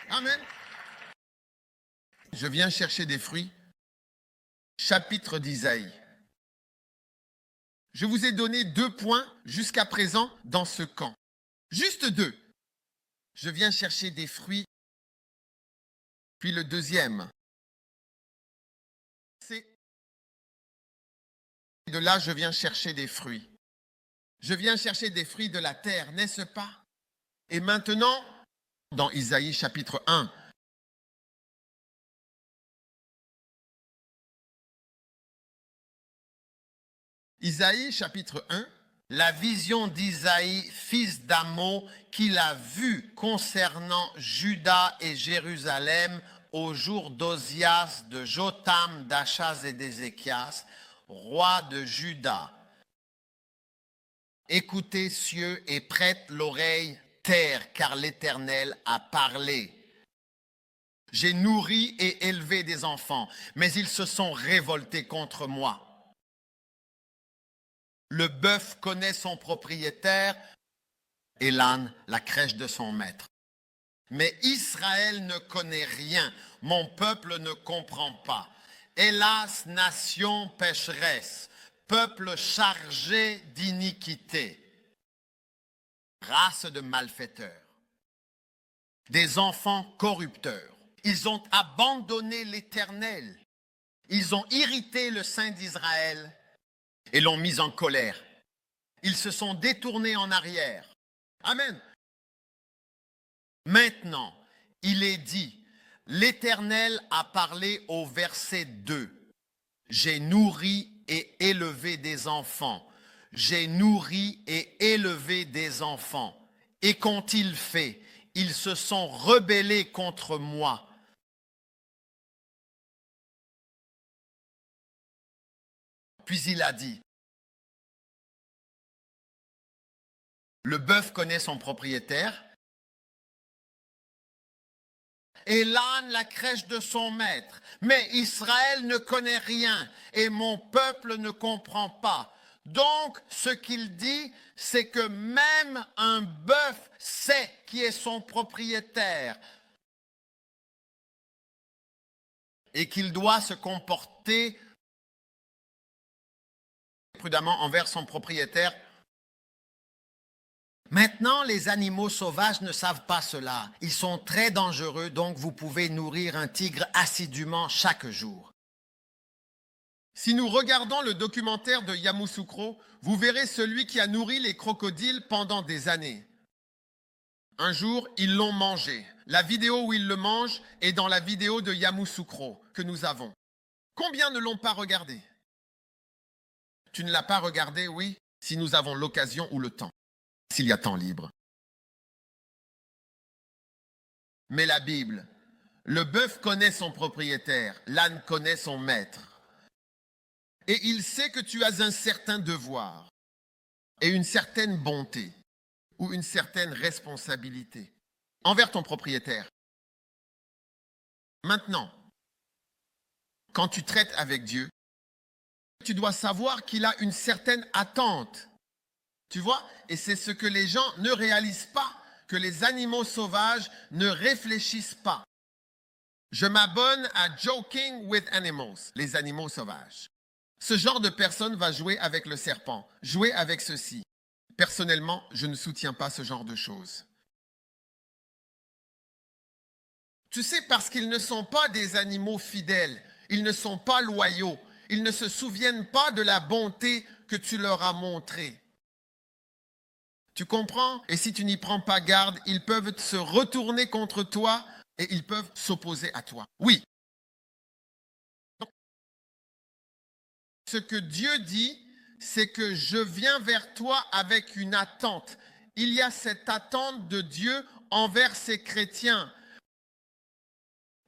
Amen. Je viens chercher des fruits. Chapitre d'Isaïe. Je vous ai donné 2 points jusqu'à présent dans ce camp. Juste 2. Je viens chercher des fruits. Puis le deuxième, c'est de là je viens chercher des fruits. Je viens chercher des fruits de la terre, n'est-ce pas? Et maintenant, dans Isaïe chapitre 1, Isaïe chapitre 1, la vision d'Isaïe, fils d'Amo, qu'il a vue concernant Juda et Jérusalem au jour d'Ozias, de Jotham, d'Achaz et d'Ézéchias, roi de Juda. Écoutez cieux et prête l'oreille terre, car l'Éternel a parlé. J'ai nourri et élevé des enfants, mais ils se sont révoltés contre moi. Le bœuf connaît son propriétaire et l'âne la crèche de son maître. Mais Israël ne connaît rien, mon peuple ne comprend pas. Hélas, nation pécheresse, peuple chargé d'iniquité, race de malfaiteurs, des enfants corrupteurs. Ils ont abandonné l'Éternel, ils ont irrité le Saint d'Israël et l'ont mis en colère. Ils se sont détournés en arrière. Amen. Maintenant, il est dit, l'Éternel a parlé au verset 2. J'ai nourri et élevé des enfants. J'ai nourri et élevé des enfants. Et qu'ont-ils fait? Ils se sont rebellés contre moi. Puis il a dit, le bœuf connaît son propriétaire et l'âne la crèche de son maître. Mais Israël ne connaît rien et mon peuple ne comprend pas. Donc, ce qu'il dit, c'est que même un bœuf sait qui est son propriétaire et qu'il doit se comporter prudemment envers son propriétaire. Maintenant, les animaux sauvages ne savent pas cela. Ils sont très dangereux, donc vous pouvez nourrir un tigre assidûment chaque jour. Si nous regardons le documentaire de Yamoussoukro, vous verrez celui qui a nourri les crocodiles pendant des années. Un jour, ils l'ont mangé. La vidéo où ils le mangent est dans la vidéo de Yamoussoukro que nous avons. Combien ne l'ont pas regardé? Tu ne l'as pas regardé, oui, si nous avons l'occasion ou le temps, s'il y a temps libre. Mais la Bible, le bœuf connaît son propriétaire, l'âne connaît son maître. Et il sait que tu as un certain devoir et une certaine bonté ou une certaine responsabilité envers ton propriétaire. Maintenant, quand tu traites avec Dieu, tu dois savoir qu'il a une certaine attente. Tu vois? Et c'est ce que les gens ne réalisent pas, que les animaux sauvages ne réfléchissent pas. Je m'abonne à Joking with Animals, les animaux sauvages. Ce genre de personne va jouer avec le serpent, jouer avec ceci. Personnellement, je ne soutiens pas ce genre de choses. Tu sais, parce qu'ils ne sont pas des animaux fidèles, ils ne sont pas loyaux, ils ne se souviennent pas de la bonté que tu leur as montrée. Tu comprends? Et si tu n'y prends pas garde, ils peuvent se retourner contre toi et ils peuvent s'opposer à toi. Oui. Donc, ce que Dieu dit, c'est que je viens vers toi avec une attente. Il y a cette attente de Dieu envers ses chrétiens.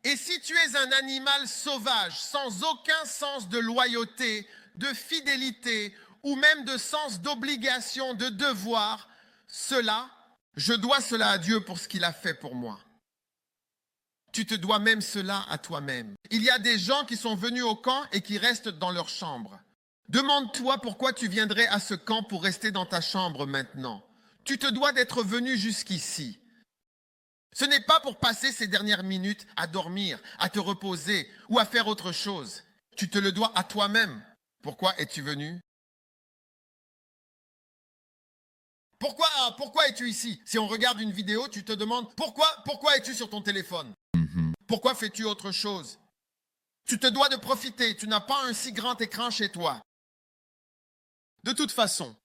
Et si tu es un animal sauvage, sans aucun sens de loyauté, de fidélité, ou même de sens d'obligation, de devoir, je dois cela à Dieu pour ce qu'il a fait pour moi. Tu te dois même cela à toi-même. Il y a des gens qui sont venus au camp et qui restent dans leur chambre. Demande-toi pourquoi tu viendrais à ce camp pour rester dans ta chambre maintenant. Tu te dois d'être venu jusqu'ici. Ce n'est pas pour passer ces dernières minutes à dormir, à te reposer ou à faire autre chose. Tu te le dois à toi-même. Pourquoi es-tu venu? Pourquoi es-tu ici? Si on regarde une vidéo, tu te demandes pourquoi es-tu sur ton téléphone? Pourquoi fais-tu autre chose? Tu te dois de profiter. Tu n'as pas un si grand écran chez toi. De toute façon,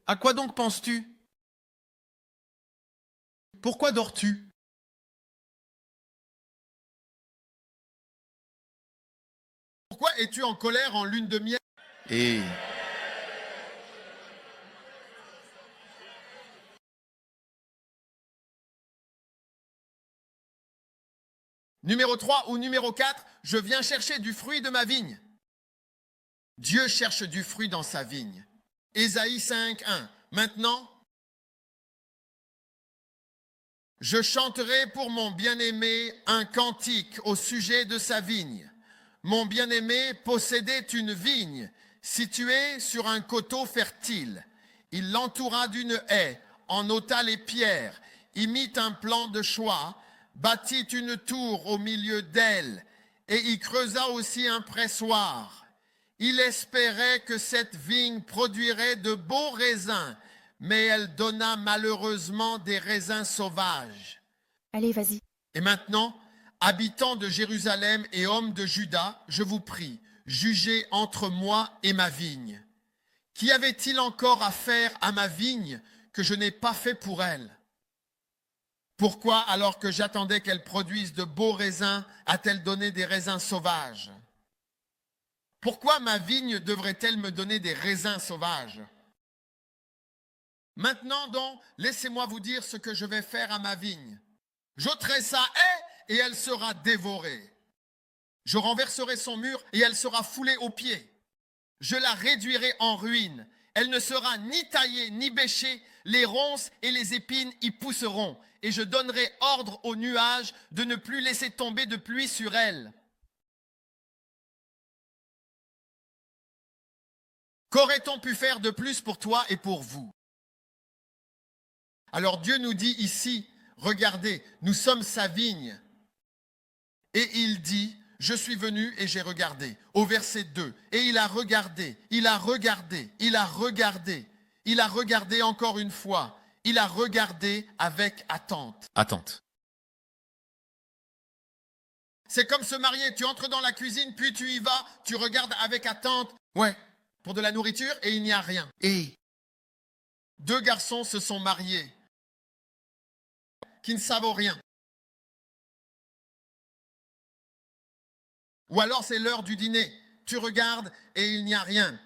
à quoi donc penses-tu? Pourquoi dors-tu? Pourquoi es-tu en colère en lune de miel? Et numéro 3 ou numéro 4, je viens chercher du fruit de ma vigne. Dieu cherche du fruit dans sa vigne. Ésaïe 5:1. Maintenant, je chanterai pour mon bien-aimé un cantique au sujet de sa vigne. Mon bien-aimé possédait une vigne située sur un coteau fertile. Il l'entoura d'une haie, en ôta les pierres, y mit un plan de choix, bâtit une tour au milieu d'elle et y creusa aussi un pressoir. Il espérait que cette vigne produirait de beaux raisins, mais elle donna malheureusement des raisins sauvages. Allez, vas-y. Et maintenant, habitants de Jérusalem et hommes de Juda, je vous prie, jugez entre moi et ma vigne. Qu'y avait-il encore à faire à ma vigne que je n'ai pas fait pour elle? Pourquoi, alors que j'attendais qu'elle produise de beaux raisins, a-t-elle donné des raisins sauvages? Pourquoi ma vigne devrait-elle me donner des raisins sauvages? Maintenant donc, laissez-moi vous dire ce que je vais faire à ma vigne. J'ôterai sa haie et elle sera dévorée. Je renverserai son mur et elle sera foulée aux pieds. Je la réduirai en ruine. Elle ne sera ni taillée ni bêchée. Les ronces et les épines y pousseront. Et je donnerai ordre aux nuages de ne plus laisser tomber de pluie sur elle. Qu'aurait-on pu faire de plus pour toi et pour vous? Alors Dieu nous dit ici, regardez, nous sommes sa vigne. Et il dit, je suis venu et j'ai regardé. Au verset 2, et il a regardé, il a regardé, il a regardé, il a regardé encore une fois. Il a regardé avec attente. Attente. C'est comme se marier, tu entres dans la cuisine, puis tu y vas, tu regardes avec attente. Ouais, pour de la nourriture et il n'y a rien. Et deux garçons se sont mariés qui ne savent rien. Ou alors c'est l'heure du dîner. Tu regardes et il n'y a rien.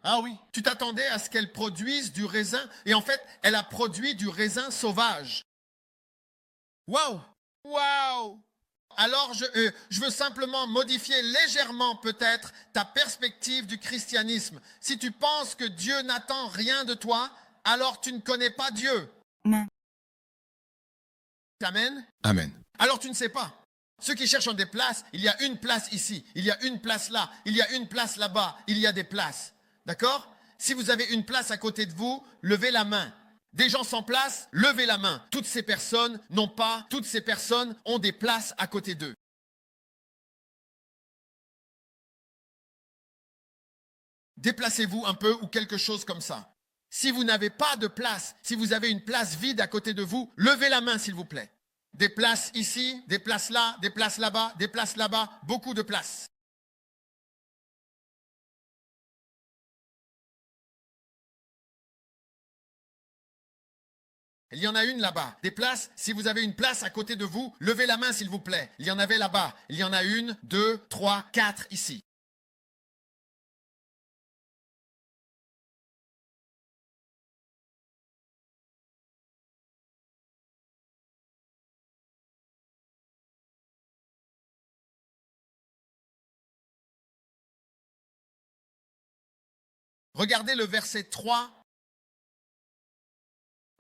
Ah oui, tu t'attendais à ce qu'elle produise du raisin et en fait, elle a produit du raisin sauvage. Waouh! Waouh! Alors je veux simplement modifier légèrement peut-être ta perspective du christianisme. Si tu penses que Dieu n'attend rien de toi, alors tu ne connais pas Dieu. Non. Amen? Amen. Alors tu ne sais pas. Ceux qui cherchent des places, il y a une place ici, il y a une place là, il y a une place là-bas, il y a des places. D'accord? Si vous avez une place à côté de vous, levez la main. Des gens sans place, levez la main. Toutes ces personnes ont des places à côté d'eux. Déplacez-vous un peu ou quelque chose comme ça. Si vous n'avez pas de place, si vous avez une place vide à côté de vous, levez la main s'il vous plaît. Des places ici, des places là, des places là-bas, des places là-bas, beaucoup de places. Il y en a une là-bas. Des places, si vous avez une place à côté de vous, levez la main s'il vous plaît. Il y en avait là-bas. Il y en a une, deux, trois, quatre ici. Regardez le verset 3.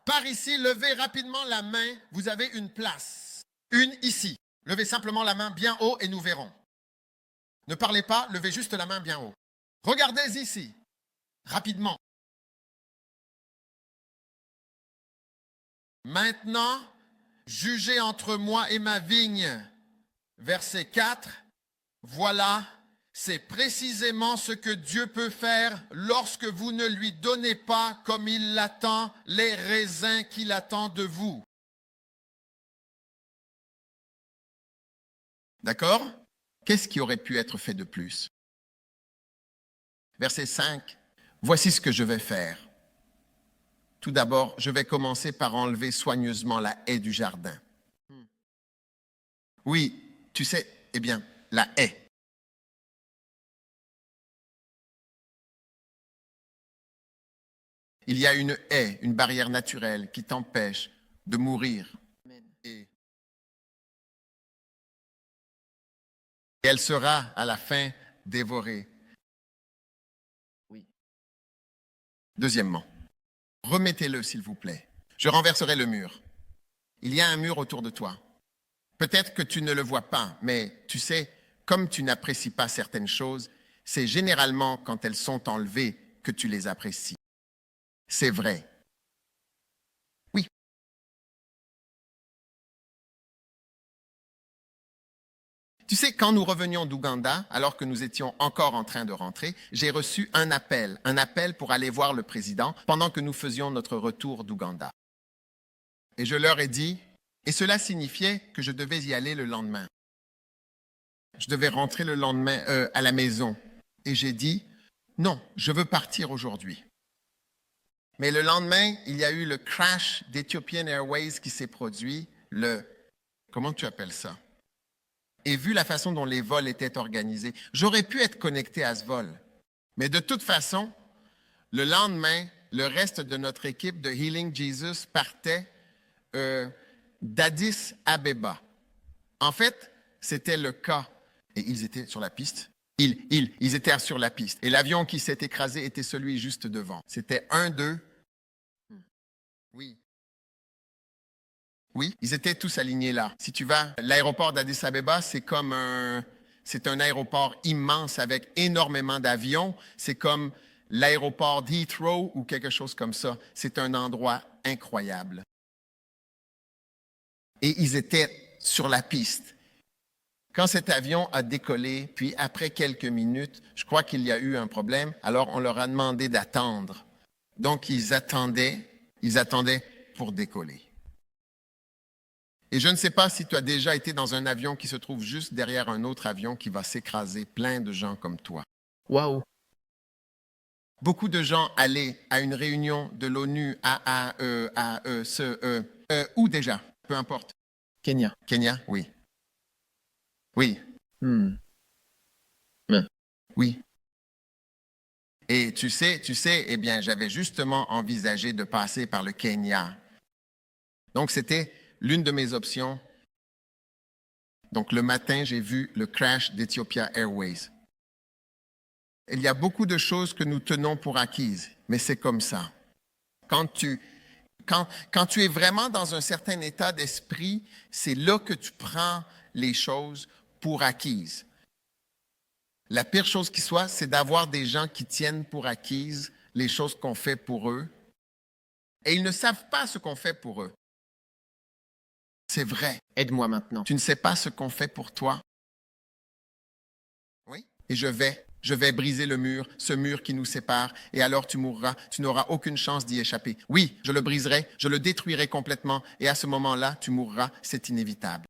Par ici, levez rapidement la main. Vous avez une place. Une ici. Levez simplement la main bien haut et nous verrons. Ne parlez pas, levez juste la main bien haut. Regardez ici. Rapidement. Maintenant, jugez entre moi et ma vigne. Verset 4, voilà, c'est précisément ce que Dieu peut faire lorsque vous ne lui donnez pas, comme il l'attend, les raisins qu'il attend de vous. D'accord? Qu'est-ce qui aurait pu être fait de plus? Verset 5, voici ce que je vais faire. Tout d'abord, je vais commencer par enlever soigneusement la haie du jardin. Oui, tu sais, eh bien, la haie. Il y a une haie, une barrière naturelle qui t'empêche de mourir. Et elle sera à la fin dévorée. Oui. Deuxièmement, remettez-le s'il vous plaît. Je renverserai le mur. Il y a un mur autour de toi. Peut-être que tu ne le vois pas, mais tu sais, comme tu n'apprécies pas certaines choses, c'est généralement quand elles sont enlevées que tu les apprécies. C'est vrai. Oui. Tu sais, quand nous revenions d'Ouganda, alors que nous étions encore en train de rentrer, j'ai reçu un appel pour aller voir le président pendant que nous faisions notre retour d'Ouganda. Et je leur ai dit, et cela signifiait que je devais y aller le lendemain. Je devais rentrer le lendemain à la maison. Et j'ai dit, non, je veux partir aujourd'hui. Mais le lendemain, il y a eu le crash d'Ethiopian Airways qui s'est produit, comment tu appelles ça? Et vu la façon dont les vols étaient organisés, j'aurais pu être connecté à ce vol. Mais de toute façon, le lendemain, le reste de notre équipe de Healing Jesus partait d'Addis Abeba. En fait, c'était le cas. Et ils étaient sur la piste. Ils étaient sur la piste. Et l'avion qui s'est écrasé était celui juste devant. C'était 1, 2. Oui. Oui, ils étaient tous alignés là. Si tu vas, l'aéroport d'Addis Abeba, c'est un aéroport immense avec énormément d'avions. C'est comme l'aéroport d'Heathrow ou quelque chose comme ça. C'est un endroit incroyable. Et ils étaient sur la piste. Quand cet avion a décollé, puis après quelques minutes, je crois qu'il y a eu un problème, alors on leur a demandé d'attendre. Donc ils attendaient pour décoller. Et je ne sais pas si tu as déjà été dans un avion qui se trouve juste derrière un autre avion qui va s'écraser, plein de gens comme toi. Waouh. Beaucoup de gens allaient à une réunion de l'ONU où déjà? Peu importe. Kenya. Kenya, oui. Oui. Oui. Et tu sais, eh bien, j'avais justement envisagé de passer par le Kenya. Donc, c'était l'une de mes options. Donc, le matin, j'ai vu le crash d'Ethiopia Airways. Il y a beaucoup de choses que nous tenons pour acquises, mais c'est comme ça. Quand tu es vraiment dans un certain état d'esprit, c'est là que tu prends les choses pour acquises. La pire chose qui soit, c'est d'avoir des gens qui tiennent pour acquises les choses qu'on fait pour eux et ils ne savent pas ce qu'on fait pour eux. C'est vrai. Aide-moi maintenant. Tu ne sais pas ce qu'on fait pour toi. Oui. Et je vais briser le mur, ce mur qui nous sépare, et alors tu mourras, tu n'auras aucune chance d'y échapper. Oui, je le briserai, je le détruirai complètement, et à ce moment-là, tu mourras, c'est inévitable.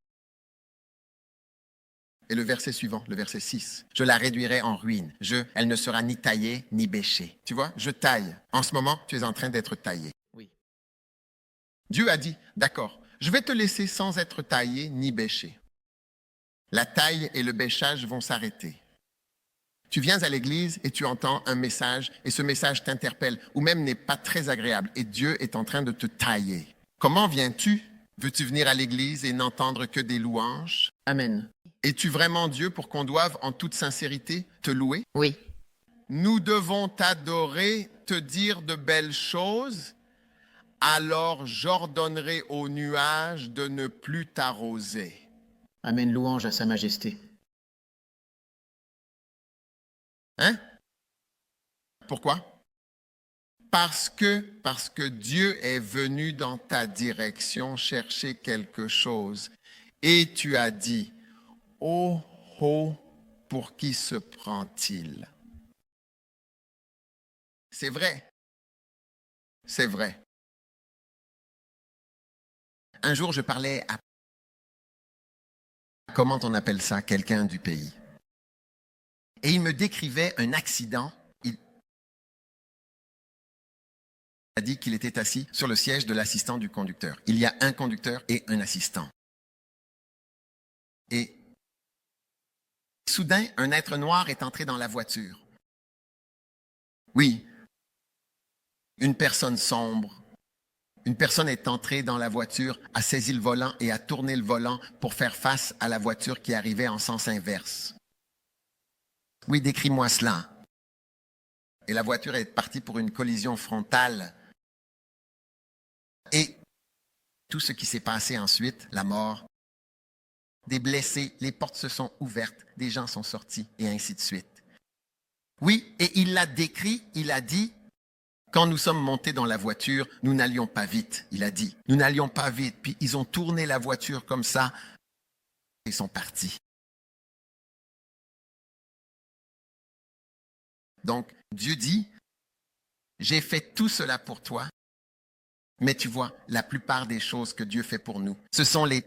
Et le verset suivant, le verset 6, je la réduirai en ruine. Elle ne sera ni taillée ni bêchée. Tu vois, je taille. En ce moment, tu es en train d'être taillé. Oui. Dieu a dit, d'accord, je vais te laisser sans être taillé ni bêché. La taille et le bêchage vont s'arrêter. Tu viens à l'église et tu entends un message et ce message t'interpelle ou même n'est pas très agréable et Dieu est en train de te tailler. Comment viens-tu? Veux-tu venir à l'église et n'entendre que des louanges? Amen. Es-tu vraiment Dieu pour qu'on doive en toute sincérité te louer? Oui. Nous devons t'adorer, te dire de belles choses, alors j'ordonnerai aux nuages de ne plus t'arroser. Amen, louange à Sa Majesté. Hein? Pourquoi? Parce que Dieu est venu dans ta direction chercher quelque chose. Et tu as dit, oh, oh, pour qui se prend-il? C'est vrai, c'est vrai. Un jour, je parlais à, comment on appelle ça, quelqu'un du pays. Et il me décrivait un accident. Il a dit qu'il était assis sur le siège de l'assistant du conducteur. Il y a un conducteur et un assistant. Et soudain, un être noir est entré dans la voiture. Oui, une personne sombre. Une personne est entrée dans la voiture, a saisi le volant et a tourné le volant pour faire face à la voiture qui arrivait en sens inverse. Oui, décris-moi cela. Et la voiture est partie pour une collision frontale. Et tout ce qui s'est passé ensuite, la mort, des blessés, les portes se sont ouvertes, des gens sont sortis et ainsi de suite. Oui, et il l'a décrit, il a dit, quand nous sommes montés dans la voiture, nous n'allions pas vite, il a dit. Nous n'allions pas vite, puis ils ont tourné la voiture comme ça et sont partis. Donc, Dieu dit, j'ai fait tout cela pour toi, mais tu vois, la plupart des choses que Dieu fait pour nous, ce sont les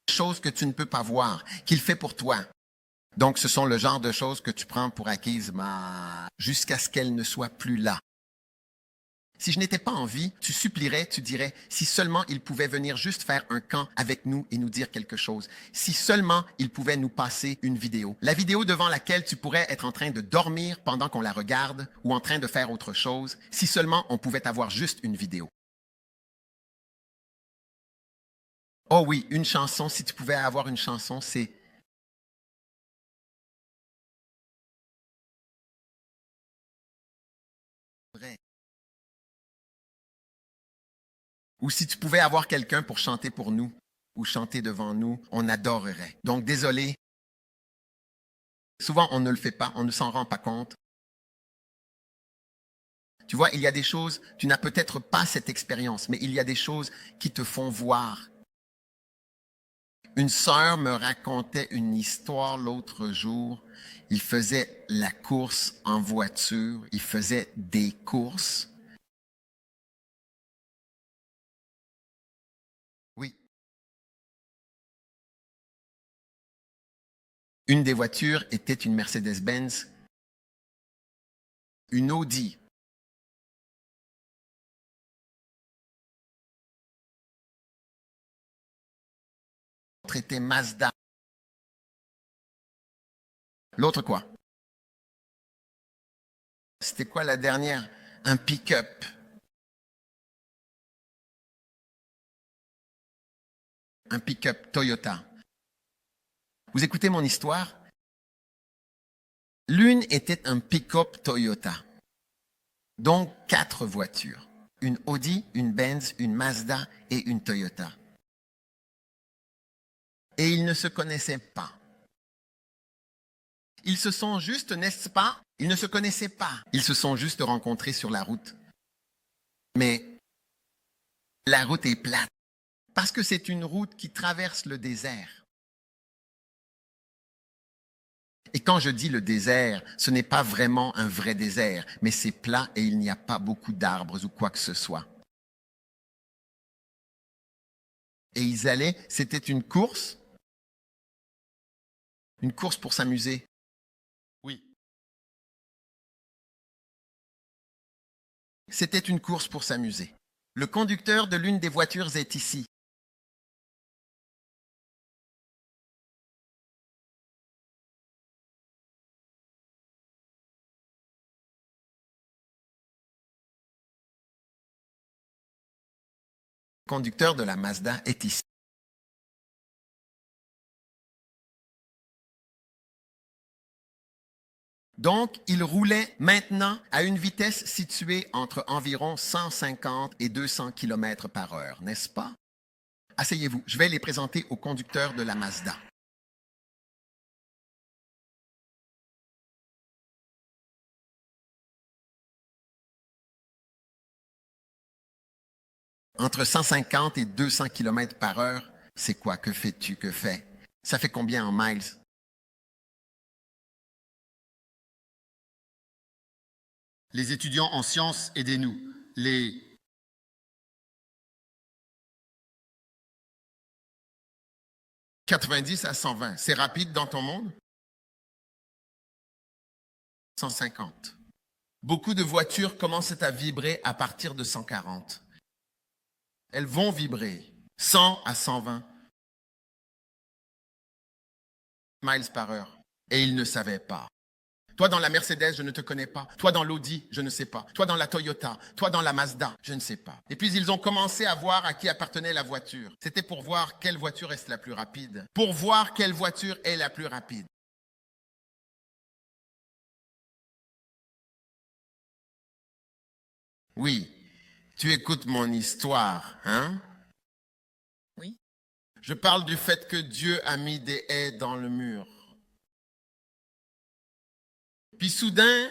choses que tu ne peux pas voir, qu'il fait pour toi. Donc, ce sont le genre de choses que tu prends pour acquises jusqu'à ce qu'elles ne soient plus là. Si je n'étais pas en vie, tu supplierais, tu dirais, si seulement il pouvait venir juste faire un camp avec nous et nous dire quelque chose. Si seulement il pouvait nous passer une vidéo. La vidéo devant laquelle tu pourrais être en train de dormir pendant qu'on la regarde ou en train de faire autre chose. Si seulement on pouvait avoir juste une vidéo. Oh oui, une chanson, si tu pouvais avoir une chanson, c'est vrai. Ou si tu pouvais avoir quelqu'un pour chanter pour nous ou chanter devant nous, on adorerait. Donc désolé, souvent on ne le fait pas, on ne s'en rend pas compte. Tu vois, il y a des choses, tu n'as peut-être pas cette expérience, mais il y a des choses qui te font voir. Une sœur me racontait une histoire l'autre jour. Il faisait la course en voiture, il faisait des courses. Oui. Une des voitures était une Mercedes-Benz, une Audi. L'autre était Mazda. L'autre quoi? C'était quoi la dernière? Un pick-up. Un pick-up Toyota. Vous écoutez mon histoire? L'une était un pick-up Toyota. Donc 4 voitures. Une Audi, une Benz, une Mazda et une Toyota. Et ils ne se connaissaient pas. Ils se sont juste, n'est-ce pas? Ils ne se connaissaient pas. Ils se sont juste rencontrés sur la route. Mais la route est plate. Parce que c'est une route qui traverse le désert. Et quand je dis le désert, ce n'est pas vraiment un vrai désert, mais c'est plat et il n'y a pas beaucoup d'arbres ou quoi que ce soit. Et ils allaient, c'était une course pour s'amuser. Oui. C'était une course pour s'amuser. Le conducteur de l'une des voitures est ici. Le conducteur de la Mazda est ici. Donc, il roulait maintenant à une vitesse située entre environ 150 et 200 km par heure, n'est-ce pas? Asseyez-vous, je vais les présenter au conducteur de la Mazda. Entre 150 et 200 km par heure, c'est quoi? Que fais-tu? Que fais? Ça fait combien en miles? Les étudiants en sciences, aidez-nous. Les 90 à 120. C'est rapide dans ton monde? 150. Beaucoup de voitures commencent à vibrer à partir de 140. Elles vont vibrer 100 à 120 miles par heure. Et ils ne savaient pas. Toi dans la Mercedes, je ne te connais pas. Toi dans l'Audi, je ne sais pas. Toi dans la Toyota, toi dans la Mazda, je ne sais pas. Et puis ils ont commencé à voir à qui appartenait la voiture. C'était pour voir quelle voiture est la plus rapide. Pour voir quelle voiture est la plus rapide. Oui, tu écoutes mon histoire, hein? Oui. Je parle du fait que Dieu a mis des haies dans le mur. Puis soudain,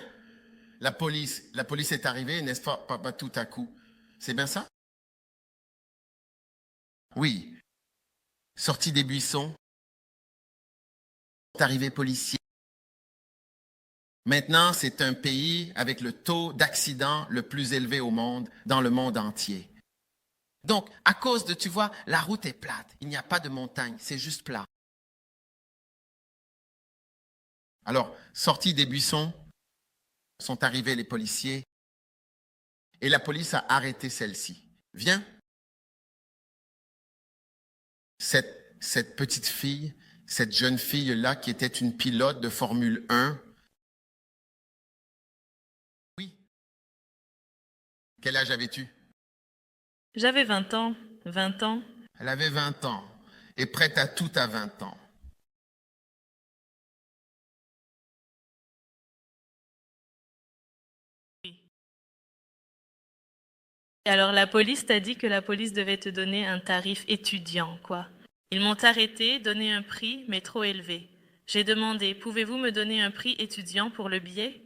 la police est arrivée, n'est-ce pas tout à coup. C'est bien ça? Oui. Sorti des buissons, arrivé policier. Maintenant, c'est un pays avec le taux d'accident le plus élevé au monde, dans le monde entier. Donc, à cause de, tu vois, la route est plate. Il n'y a pas de montagne, c'est juste plat. Alors, sortis des buissons, sont arrivés les policiers et la police a arrêté celle-ci. Viens. Cette petite fille, cette jeune fille-là qui était une pilote de Formule 1. Oui. Quel âge avais-tu? J'avais 20 ans. 20 ans. Elle avait 20 ans et prête à tout à 20 ans. Et alors la police t'a dit que la police devait te donner un tarif étudiant, quoi. Ils m'ont arrêté, donné un prix, mais trop élevé. J'ai demandé, pouvez-vous me donner un prix étudiant pour le billet?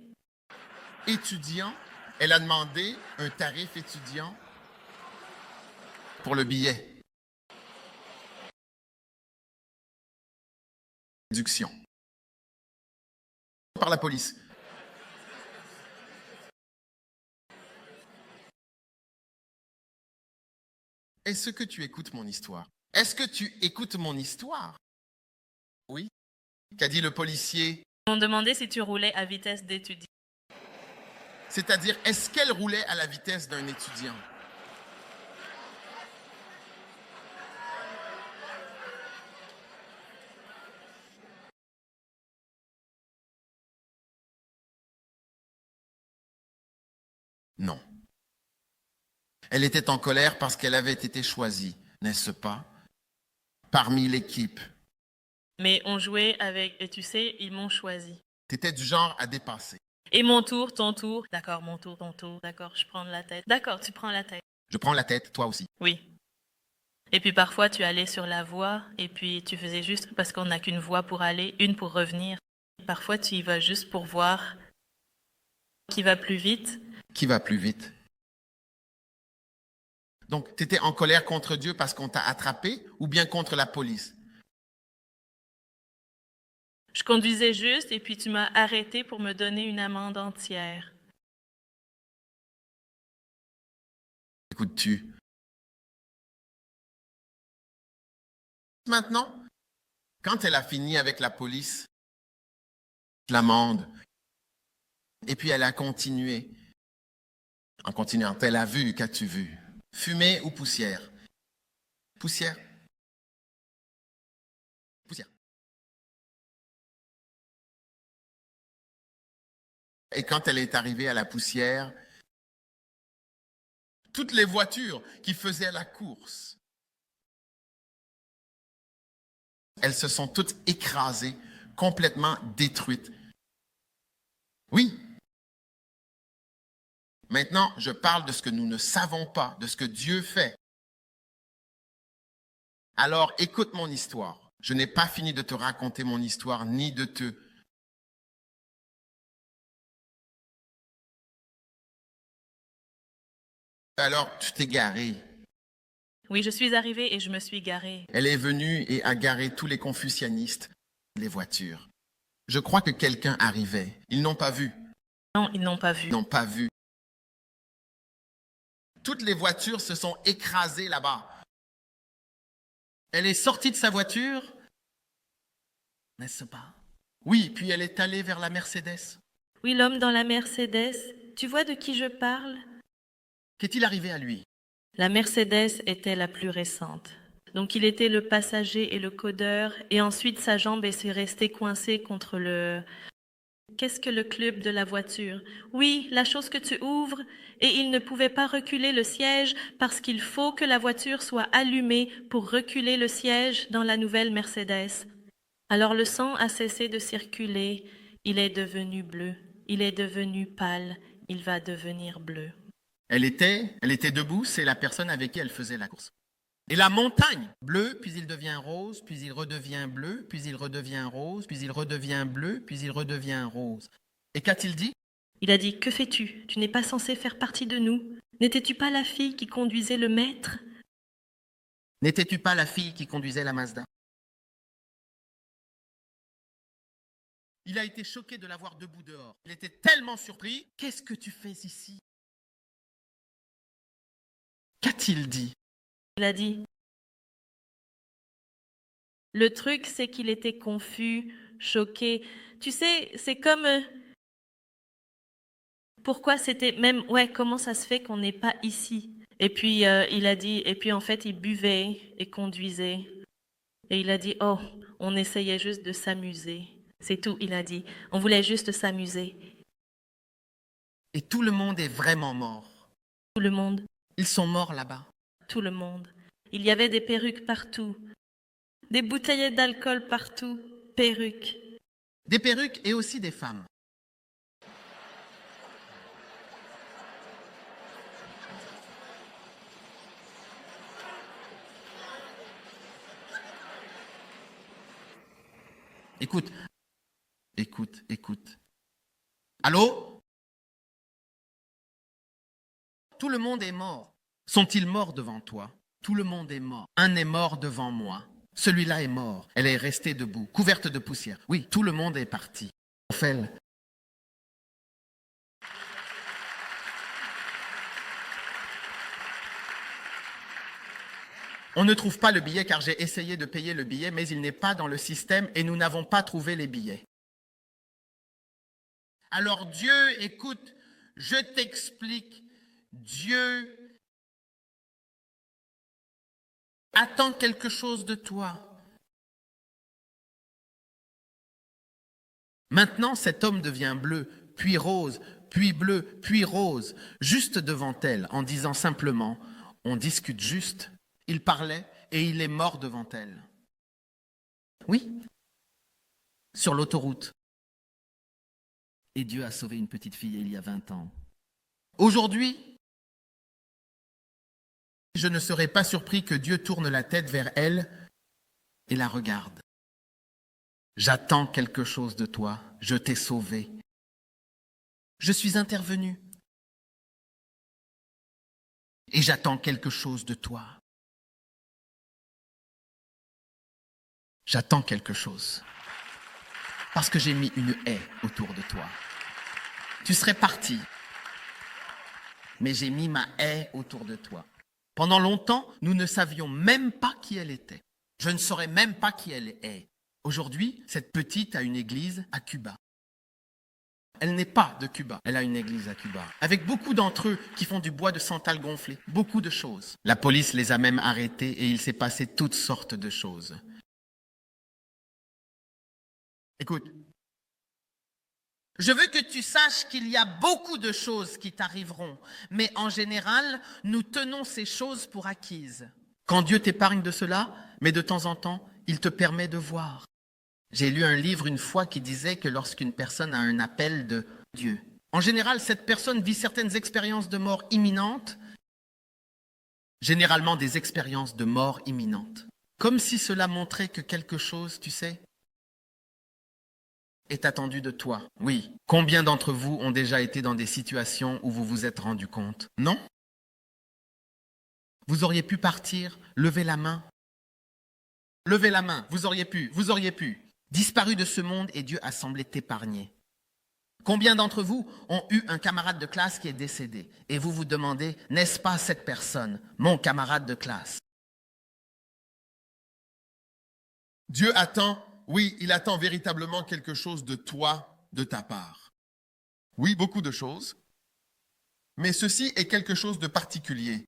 Étudiant, elle a demandé un tarif étudiant pour le billet. Réduction. Par la police. Est-ce que tu écoutes mon histoire? Est-ce que tu écoutes mon histoire? Oui. Qu'a dit le policier? Ils m'ont demandé si tu roulais à vitesse d'étudiant. C'est-à-dire, est-ce qu'elle roulait à la vitesse d'un étudiant? Non. Elle était en colère parce qu'elle avait été choisie, n'est-ce pas? Parmi l'équipe. Mais on jouait avec, et tu sais, ils m'ont choisi. Tu étais du genre à dépasser. Et mon tour, ton tour. D'accord, mon tour, ton tour. D'accord, je prends la tête. D'accord, tu prends la tête. Je prends la tête, toi aussi. Oui. Et puis parfois, tu allais sur la voie, et puis tu faisais juste, parce qu'on n'a qu'une voie pour aller, une pour revenir. Parfois, tu y vas juste pour voir qui va plus vite. Qui va plus vite? Donc, tu étais en colère contre Dieu parce qu'on t'a attrapé ou bien contre la police? Je conduisais juste, et puis tu m'as arrêté pour me donner une amende entière. Écoutes-tu? Maintenant, quand elle a fini avec la police, l'amende, et puis elle a continué. En continuant, elle a vu, qu'as-tu vu? Fumée ou poussière? Poussière. Poussière. Et quand elle est arrivée à la poussière, toutes les voitures qui faisaient la course, elles se sont toutes écrasées, complètement détruites. Oui. Maintenant, je parle de ce que nous ne savons pas, de ce que Dieu fait. Alors, écoute mon histoire. Je n'ai pas fini de te raconter mon histoire, ni de te... Alors, tu t'es garé. Oui, je suis arrivée et je me suis garée. Elle est venue et a garé tous les confucianistes, les voitures. Je crois que quelqu'un arrivait. Ils n'ont pas vu. Non, ils n'ont pas vu. Ils n'ont pas vu. Toutes les voitures se sont écrasées là-bas. Elle est sortie de sa voiture, n'est-ce pas? Oui, puis elle est allée vers la Mercedes. Oui, l'homme dans la Mercedes. Tu vois de qui je parle? Qu'est-il arrivé à lui? La Mercedes était la plus récente. Donc il était le passager et le codeur, et ensuite sa jambe est restée coincée contre le... Qu'est-ce que le club de la voiture? Oui, la chose que tu ouvres, et il ne pouvait pas reculer le siège parce qu'il faut que la voiture soit allumée pour reculer le siège dans la nouvelle Mercedes. Alors le sang a cessé de circuler, il est devenu bleu, il est devenu pâle, il va devenir bleu. Elle était debout, c'est la personne avec qui elle faisait la course. Et la montagne, bleu, puis il devient rose, puis il redevient bleu, puis il redevient rose, puis il redevient bleu, puis il redevient rose. Et qu'a-t-il dit? Il a dit, que fais-tu? Tu n'es pas censé faire partie de nous. N'étais-tu pas la fille qui conduisait le maître? N'étais-tu pas la fille qui conduisait la Mazda? Il a été choqué de la voir debout dehors. Il était tellement surpris. Qu'est-ce que tu fais ici? Qu'a-t-il dit? Il a dit, le truc, c'est qu'il était confus, choqué. Tu sais, c'est comme... pourquoi c'était même... Ouais, comment ça se fait qu'on n'est pas ici? Et puis, il a dit... Et puis, en fait, il buvait et conduisait. Et il a dit, oh, on essayait juste de s'amuser. C'est tout, il a dit. On voulait juste s'amuser. Et tout le monde est vraiment mort. Tout le monde, Ils sont morts là-bas. tout le monde. Il y avait des perruques partout. Des bouteilles d'alcool partout. Perruques. Des perruques et aussi des femmes. Écoute, écoute. Allô? Tout le monde est mort. Sont-ils morts devant toi? Tout le monde est mort. Un est mort devant moi. Celui-là est mort. Elle est restée debout, couverte de poussière. Oui, tout le monde est parti. Ophélie. On ne trouve pas le billet car j'ai essayé de payer le billet, mais il n'est pas dans le système et nous n'avons pas trouvé les billets. Alors Dieu, écoute, je t'explique. Dieu attend quelque chose de toi. Maintenant, cet homme devient bleu, puis rose, puis bleu, puis rose, juste devant elle, en disant simplement, on discute juste. Il parlait et il est mort devant elle. Oui, sur l'autoroute. Et Dieu a sauvé une petite fille il y a 20 ans. Aujourd'hui, je ne serais pas surpris que Dieu tourne la tête vers elle et la regarde. J'attends quelque chose de toi, je t'ai sauvé. Je suis intervenu. Et j'attends quelque chose de toi. J'attends quelque chose. Parce que j'ai mis une haie autour de toi. Tu serais parti. Mais j'ai mis ma haie autour de toi. Pendant longtemps, nous ne savions même pas qui elle était. Je ne saurais même pas qui elle est. Aujourd'hui, cette petite a une église à Cuba. Elle n'est pas de Cuba, elle a une église à Cuba. Avec beaucoup d'entre eux qui font du bois de santal gonflé. Beaucoup de choses. La police les a même arrêtés et il s'est passé toutes sortes de choses. Écoute, je veux que tu saches qu'il y a beaucoup de choses qui t'arriveront, mais en général, nous tenons ces choses pour acquises. Quand Dieu t'épargne de cela, mais de temps en temps, il te permet de voir. J'ai lu un livre une fois qui disait que lorsqu'une personne a un appel de Dieu, en général, cette personne vit certaines expériences de mort imminente, généralement des expériences de mort imminente, comme si cela montrait que quelque chose, tu sais, est attendu de toi. Oui. Combien d'entre vous ont déjà été dans des situations où vous vous êtes rendu compte? Non? Vous auriez pu partir, lever la main. Levez la main, vous auriez pu. Disparu de ce monde et Dieu a semblé t'épargner. Combien d'entre vous ont eu un camarade de classe qui est décédé et vous vous demandez, n'est-ce pas cette personne, mon camarade de classe? Dieu attend, oui, il attend véritablement quelque chose de toi, de ta part. Oui, beaucoup de choses. Mais ceci est quelque chose de particulier.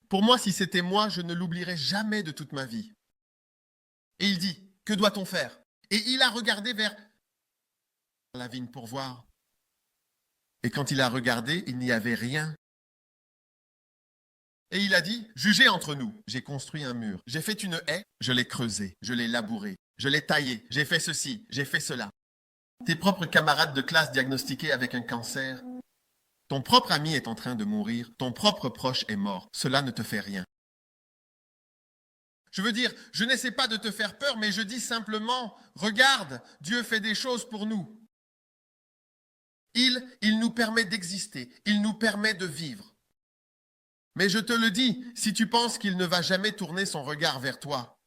Pour moi, si c'était moi, je ne l'oublierais jamais de toute ma vie. Et il dit, que doit-on faire? Et il a regardé vers la vigne pour voir. Et quand il a regardé, il n'y avait rien. Et il a dit, jugez entre nous. J'ai construit un mur. J'ai fait une haie, je l'ai creusée, je l'ai labourée, je l'ai taillée, j'ai fait ceci, j'ai fait cela. Tes propres camarades de classe diagnostiqués avec un cancer, ton propre ami est en train de mourir, ton propre proche est mort. Cela ne te fait rien. Je veux dire, je n'essaie pas de te faire peur, mais je dis simplement, regarde, Dieu fait des choses pour nous. Il nous permet d'exister, il nous permet de vivre. Mais je te le dis, si tu penses qu'il ne va jamais tourner son regard vers toi,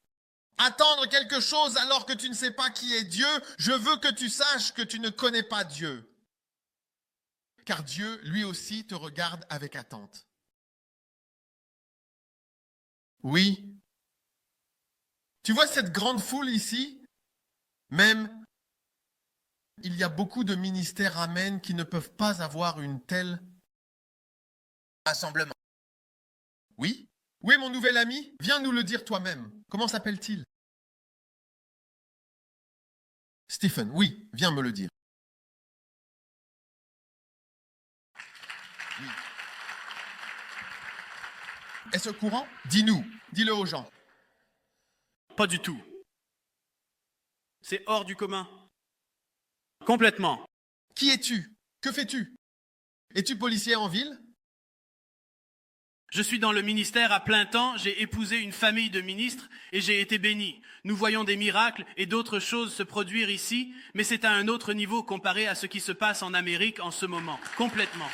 attendre quelque chose alors que tu ne sais pas qui est Dieu, je veux que tu saches que tu ne connais pas Dieu. Car Dieu, lui aussi, te regarde avec attente. Oui. Tu vois cette grande foule ici? Même, il y a beaucoup de ministères Amen qui ne peuvent pas avoir une telle rassemblement. Oui? Où est mon nouvel ami? Viens nous le dire toi-même. Comment s'appelle-t-il? Stephen, oui, viens me le dire. Oui. Est-ce au courant? Dis-nous, dis-le aux gens. Pas du tout. C'est hors du commun. Complètement. Qui es-tu? Que fais-tu? Es-tu policier en ville? Je suis dans le ministère à plein temps, j'ai épousé une famille de ministres et j'ai été béni. Nous voyons des miracles et d'autres choses se produire ici, mais c'est à un autre niveau comparé à ce qui se passe en Amérique en ce moment. Complètement.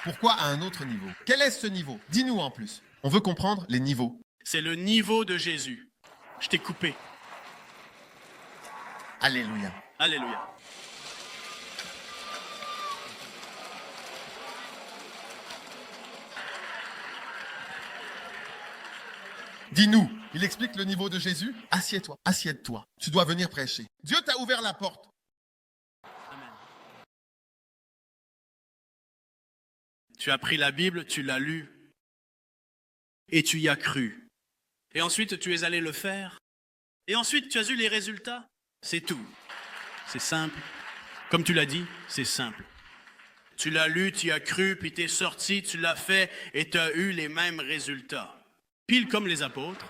Pourquoi à un autre niveau? Quel est ce niveau? Dis-nous en plus. On veut comprendre les niveaux. C'est le niveau de Jésus. Je t'ai coupé. Alléluia. Alléluia. Dis-nous. Il explique le niveau de Jésus. Assieds-toi. Assieds-toi. Tu dois venir prêcher. Dieu t'a ouvert la porte. Amen. Tu as pris la Bible, tu l'as lue et tu y as cru. Et ensuite, tu es allé le faire. Et ensuite, tu as eu les résultats. C'est tout. C'est simple. Comme tu l'as dit, c'est simple. Tu l'as lu, tu y as cru, puis tu es sorti, tu l'as fait et tu as eu les mêmes résultats. Pile comme les apôtres.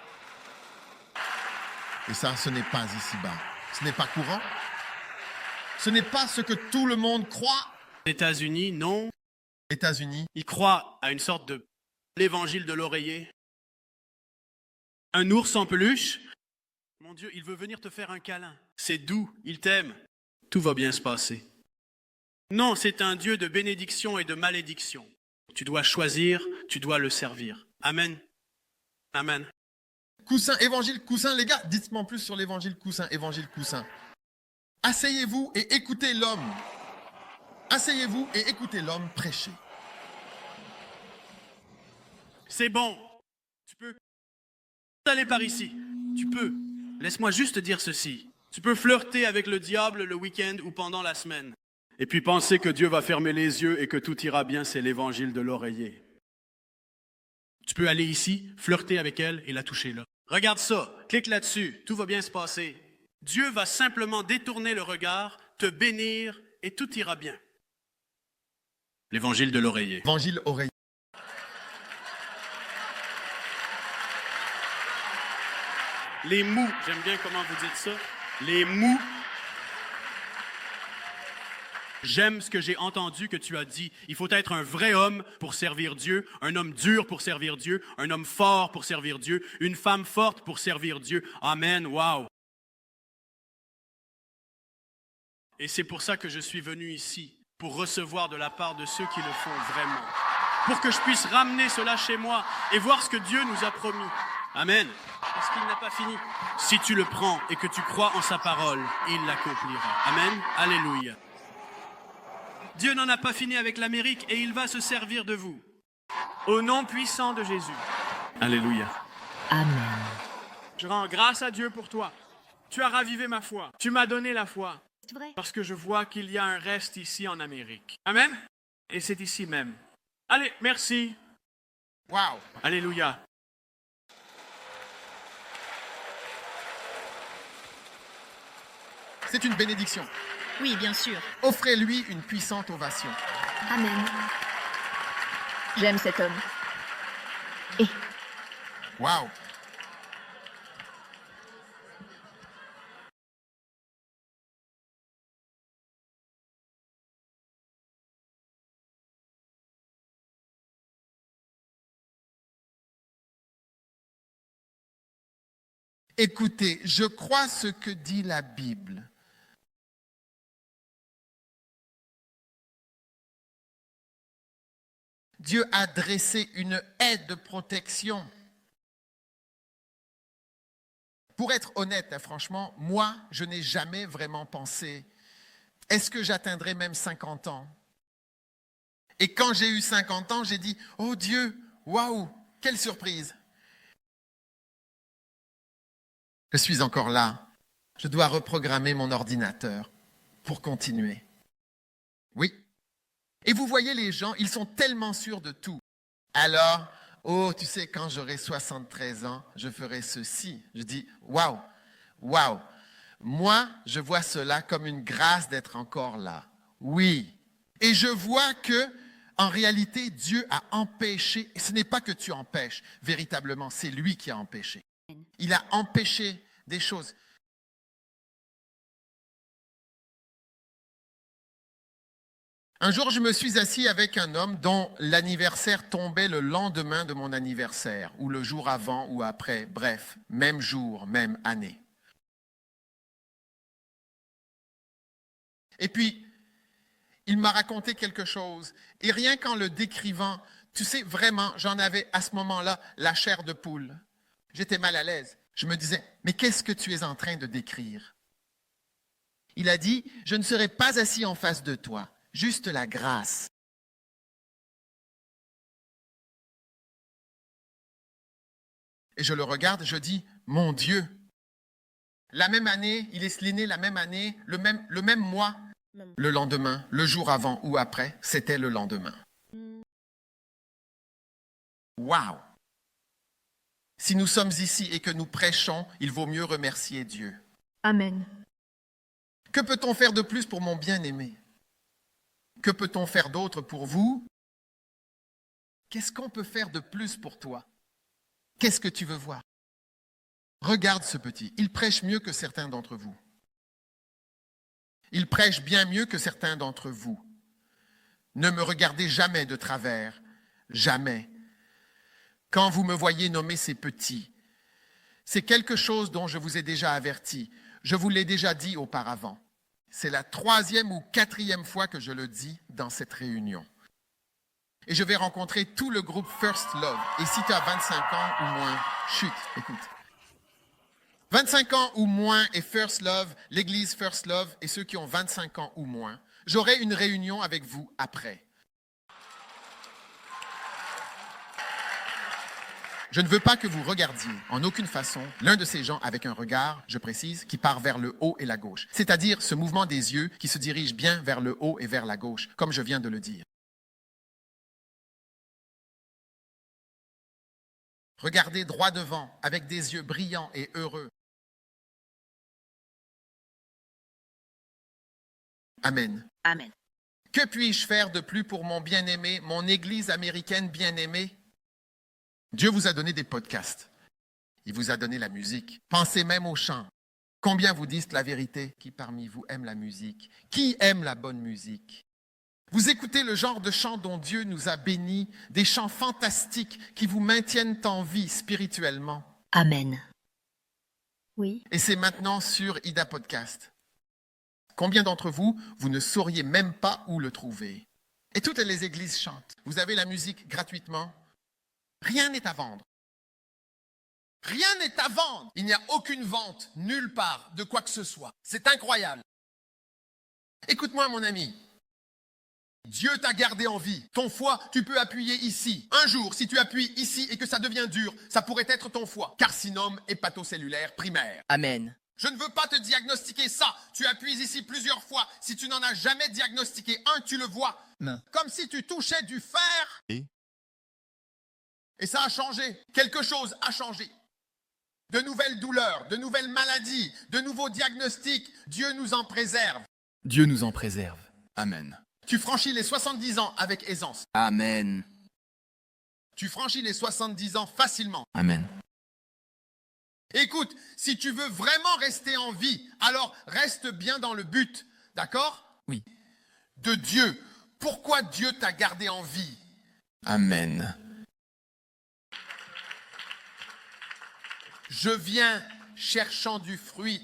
Et ça, ce n'est pas ici-bas. Ce n'est pas courant. Ce n'est pas ce que tout le monde croit. États-Unis, non. États-Unis. Ils croient à une sorte de l'évangile de l'oreiller. Un ours en peluche. Mon Dieu, il veut venir te faire un câlin. C'est doux, il t'aime. Tout va bien se passer. Non, c'est un Dieu de bénédiction et de malédiction. Tu dois choisir, tu dois le servir. Amen. Amen. Coussin, évangile Coussin, les gars, dites-moi en plus sur l'évangile Coussin, évangile Coussin. Asseyez-vous et écoutez l'homme. Asseyez-vous et écoutez l'homme prêcher. C'est bon. Tu peux aller par ici. Tu peux. Laisse-moi juste dire ceci. Tu peux flirter avec le diable le week-end ou pendant la semaine. Et puis penser que Dieu va fermer les yeux et que tout ira bien, c'est l'évangile de l'oreiller. Tu peux aller ici, flirter avec elle et la toucher là. Regarde ça, clique là-dessus, tout va bien se passer. Dieu va simplement détourner le regard, te bénir et tout ira bien. L'évangile de l'oreiller. Évangile oreiller. Les mous, j'aime bien comment vous dites ça. Les mous. J'aime ce que j'ai entendu que tu as dit. Il faut être un vrai homme pour servir Dieu, un homme dur pour servir Dieu, un homme fort pour servir Dieu, une femme forte pour servir Dieu. Amen, wow. Et c'est pour ça que je suis venu ici, pour recevoir de la part de ceux qui le font vraiment. Pour que je puisse ramener cela chez moi et voir ce que Dieu nous a promis. Amen. Parce qu'il n'a pas fini. Si tu le prends et que tu crois en sa parole, il l'accomplira. Amen. Alléluia. Dieu n'en a pas fini avec l'Amérique et il va se servir de vous. Au nom puissant de Jésus. Alléluia. Amen. Je rends grâce à Dieu pour toi. Tu as ravivé ma foi. Tu m'as donné la foi. C'est vrai. Parce que je vois qu'il y a un reste ici en Amérique. Amen. Et c'est ici même. Allez, merci. Wow! Alléluia. C'est une bénédiction. Oui, bien sûr. Offrez-lui une puissante ovation. Amen. J'aime cet homme. Et Wow! Écoutez, je crois ce que dit la Bible. Dieu a dressé une haie de protection. Pour être honnête, franchement, moi, je n'ai jamais vraiment pensé, est-ce que j'atteindrai même 50 ans? Et quand j'ai eu 50 ans, j'ai dit, oh Dieu, waouh, quelle surprise! Je suis encore là. Je dois reprogrammer mon ordinateur pour continuer. Oui. Et vous voyez les gens, ils sont tellement sûrs de tout. Alors, oh, tu sais, quand j'aurai 73 ans, je ferai ceci. Je dis, waouh, waouh. Moi, je vois cela comme une grâce d'être encore là. Oui. Et je vois que, en réalité, Dieu a empêché, et ce n'est pas que tu empêches, véritablement, c'est lui qui a empêché. Il a empêché des choses. Un jour, je me suis assis avec un homme dont l'anniversaire tombait le lendemain de mon anniversaire, ou le jour avant ou après, bref, même jour, même année. Et puis, il m'a raconté quelque chose, et rien qu'en le décrivant, tu sais, vraiment, j'en avais à ce moment-là la chair de poule. J'étais mal à l'aise. Je me disais, mais qu'est-ce que tu es en train de décrire? Il a dit, je ne serai pas assis en face de toi, juste la grâce. Et je le regarde, je dis, mon Dieu, la même année, il est né la même année, le même mois, le lendemain, le jour avant ou après, c'était le lendemain. Waouh! Si nous sommes ici et que nous prêchons, il vaut mieux remercier Dieu. Amen. Que peut-on faire de plus pour mon bien-aimé? Que peut-on faire d'autre pour vous? Qu'est-ce qu'on peut faire de plus pour toi? Qu'est-ce que tu veux voir? Regarde ce petit, il prêche mieux que certains d'entre vous. Il prêche bien mieux que certains d'entre vous. Ne me regardez jamais de travers, jamais. Quand vous me voyez nommer ces petits, c'est quelque chose dont je vous ai déjà averti. Je vous l'ai déjà dit auparavant. C'est la 3e ou 4e fois que je le dis dans cette réunion. Et je vais rencontrer tout le groupe First Love. Et si tu as 25 ans ou moins, chut, écoute. 25 ans ou moins et First Love, l'église First Love et ceux qui ont 25 ans ou moins, j'aurai une réunion avec vous après. Je ne veux pas que vous regardiez en aucune façon l'un de ces gens avec un regard, je précise, qui part vers le haut et la gauche, c'est-à-dire ce mouvement des yeux qui se dirige bien vers le haut et vers la gauche, comme je viens de le dire. Regardez droit devant avec des yeux brillants et heureux. Amen. Amen. Que puis-je faire de plus pour mon bien-aimé, mon Église américaine bien-aimée? Dieu vous a donné des podcasts. Il vous a donné la musique. Pensez même au chant. Combien vous disent la vérité? Qui parmi vous aime la musique? Qui aime la bonne musique? Vous écoutez le genre de chants dont Dieu nous a bénis, des chants fantastiques qui vous maintiennent en vie spirituellement. Amen. Oui. Et c'est maintenant sur Ida Podcast. Combien d'entre vous, vous ne sauriez même pas où le trouver? Et toutes les églises chantent. Vous avez la musique gratuitement. Rien n'est à vendre. Rien n'est à vendre. Il n'y a aucune vente, nulle part, de quoi que ce soit. C'est incroyable. Écoute-moi, mon ami. Dieu t'a gardé en vie. Ton foie, tu peux appuyer ici. Un jour, si tu appuies ici et que ça devient dur, ça pourrait être ton foie. Carcinome hépatocellulaire primaire. Amen. Je ne veux pas te diagnostiquer ça. Tu appuies ici plusieurs fois. Si tu n'en as jamais diagnostiqué un, tu le vois. Non. Comme si tu touchais du fer. Et ça a changé. Quelque chose a changé. De nouvelles douleurs, de nouvelles maladies, de nouveaux diagnostics. Dieu nous en préserve. Dieu nous en préserve. Amen. Tu franchis les 70 ans avec aisance. Amen. Tu franchis les 70 ans facilement. Amen. Écoute, si tu veux vraiment rester en vie, alors reste bien dans le but, d'accord? Oui. De Dieu. Pourquoi Dieu t'a gardé en vie? Amen. Je viens cherchant du fruit.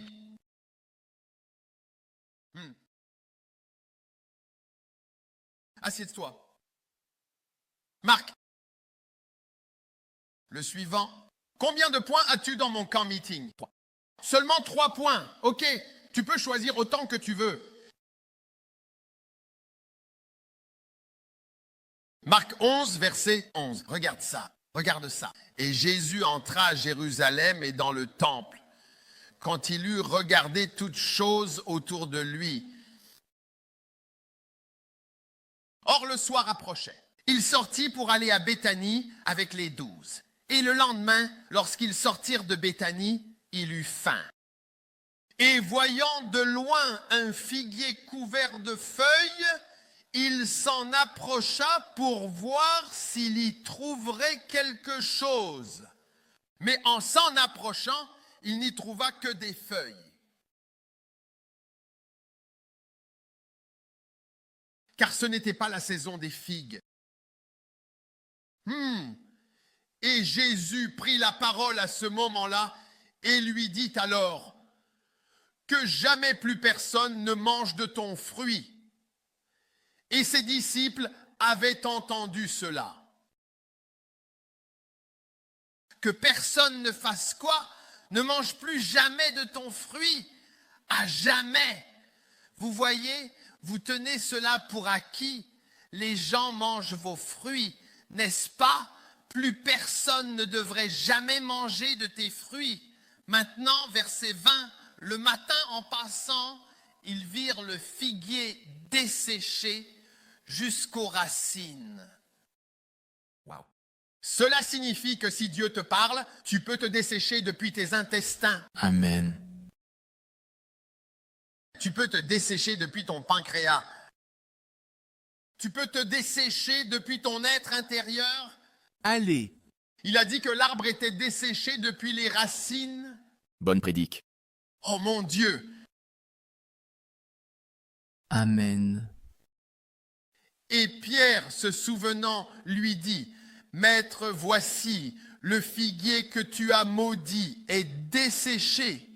Assieds-toi. Marc. Le suivant. Combien de points as-tu dans mon camp meeting? Seulement 3 points. Ok, tu peux choisir autant que tu veux. Marc 11, verset 11. Regarde ça, regarde ça. Et Jésus entra à Jérusalem et dans le temple. Quand il eut regardé toutes choses autour de lui. Or le soir approchait. Il sortit pour aller à Béthanie avec les 12. Et le lendemain, lorsqu'ils sortirent de Béthanie, il eut faim. Et voyant de loin un figuier couvert de feuilles, il s'en approcha pour voir s'il y trouverait quelque chose. Mais en s'en approchant, il n'y trouva que des feuilles. Car ce n'était pas la saison des figues. Et Jésus prit la parole à ce moment-là et lui dit alors, que jamais plus personne ne mange de ton fruit. Et ses disciples avaient entendu cela. Que personne ne fasse quoi? Ne mange plus jamais de ton fruit. À jamais. Vous voyez, vous tenez cela pour acquis. Les gens mangent vos fruits, n'est-ce pas? Plus personne ne devrait jamais manger de tes fruits. Maintenant, verset 20, le matin en passant, ils virent le figuier desséché jusqu'aux racines. Wow. Cela signifie que si Dieu te parle, tu peux te dessécher depuis tes intestins. Amen. Tu peux te dessécher depuis ton pancréas. Tu peux te dessécher depuis ton être intérieur. Allez. Il a dit que l'arbre était desséché depuis les racines. Bonne prédique. Oh mon Dieu! Amen. Et Pierre, se souvenant, lui dit, « Maître, voici, le figuier que tu as maudit est desséché. »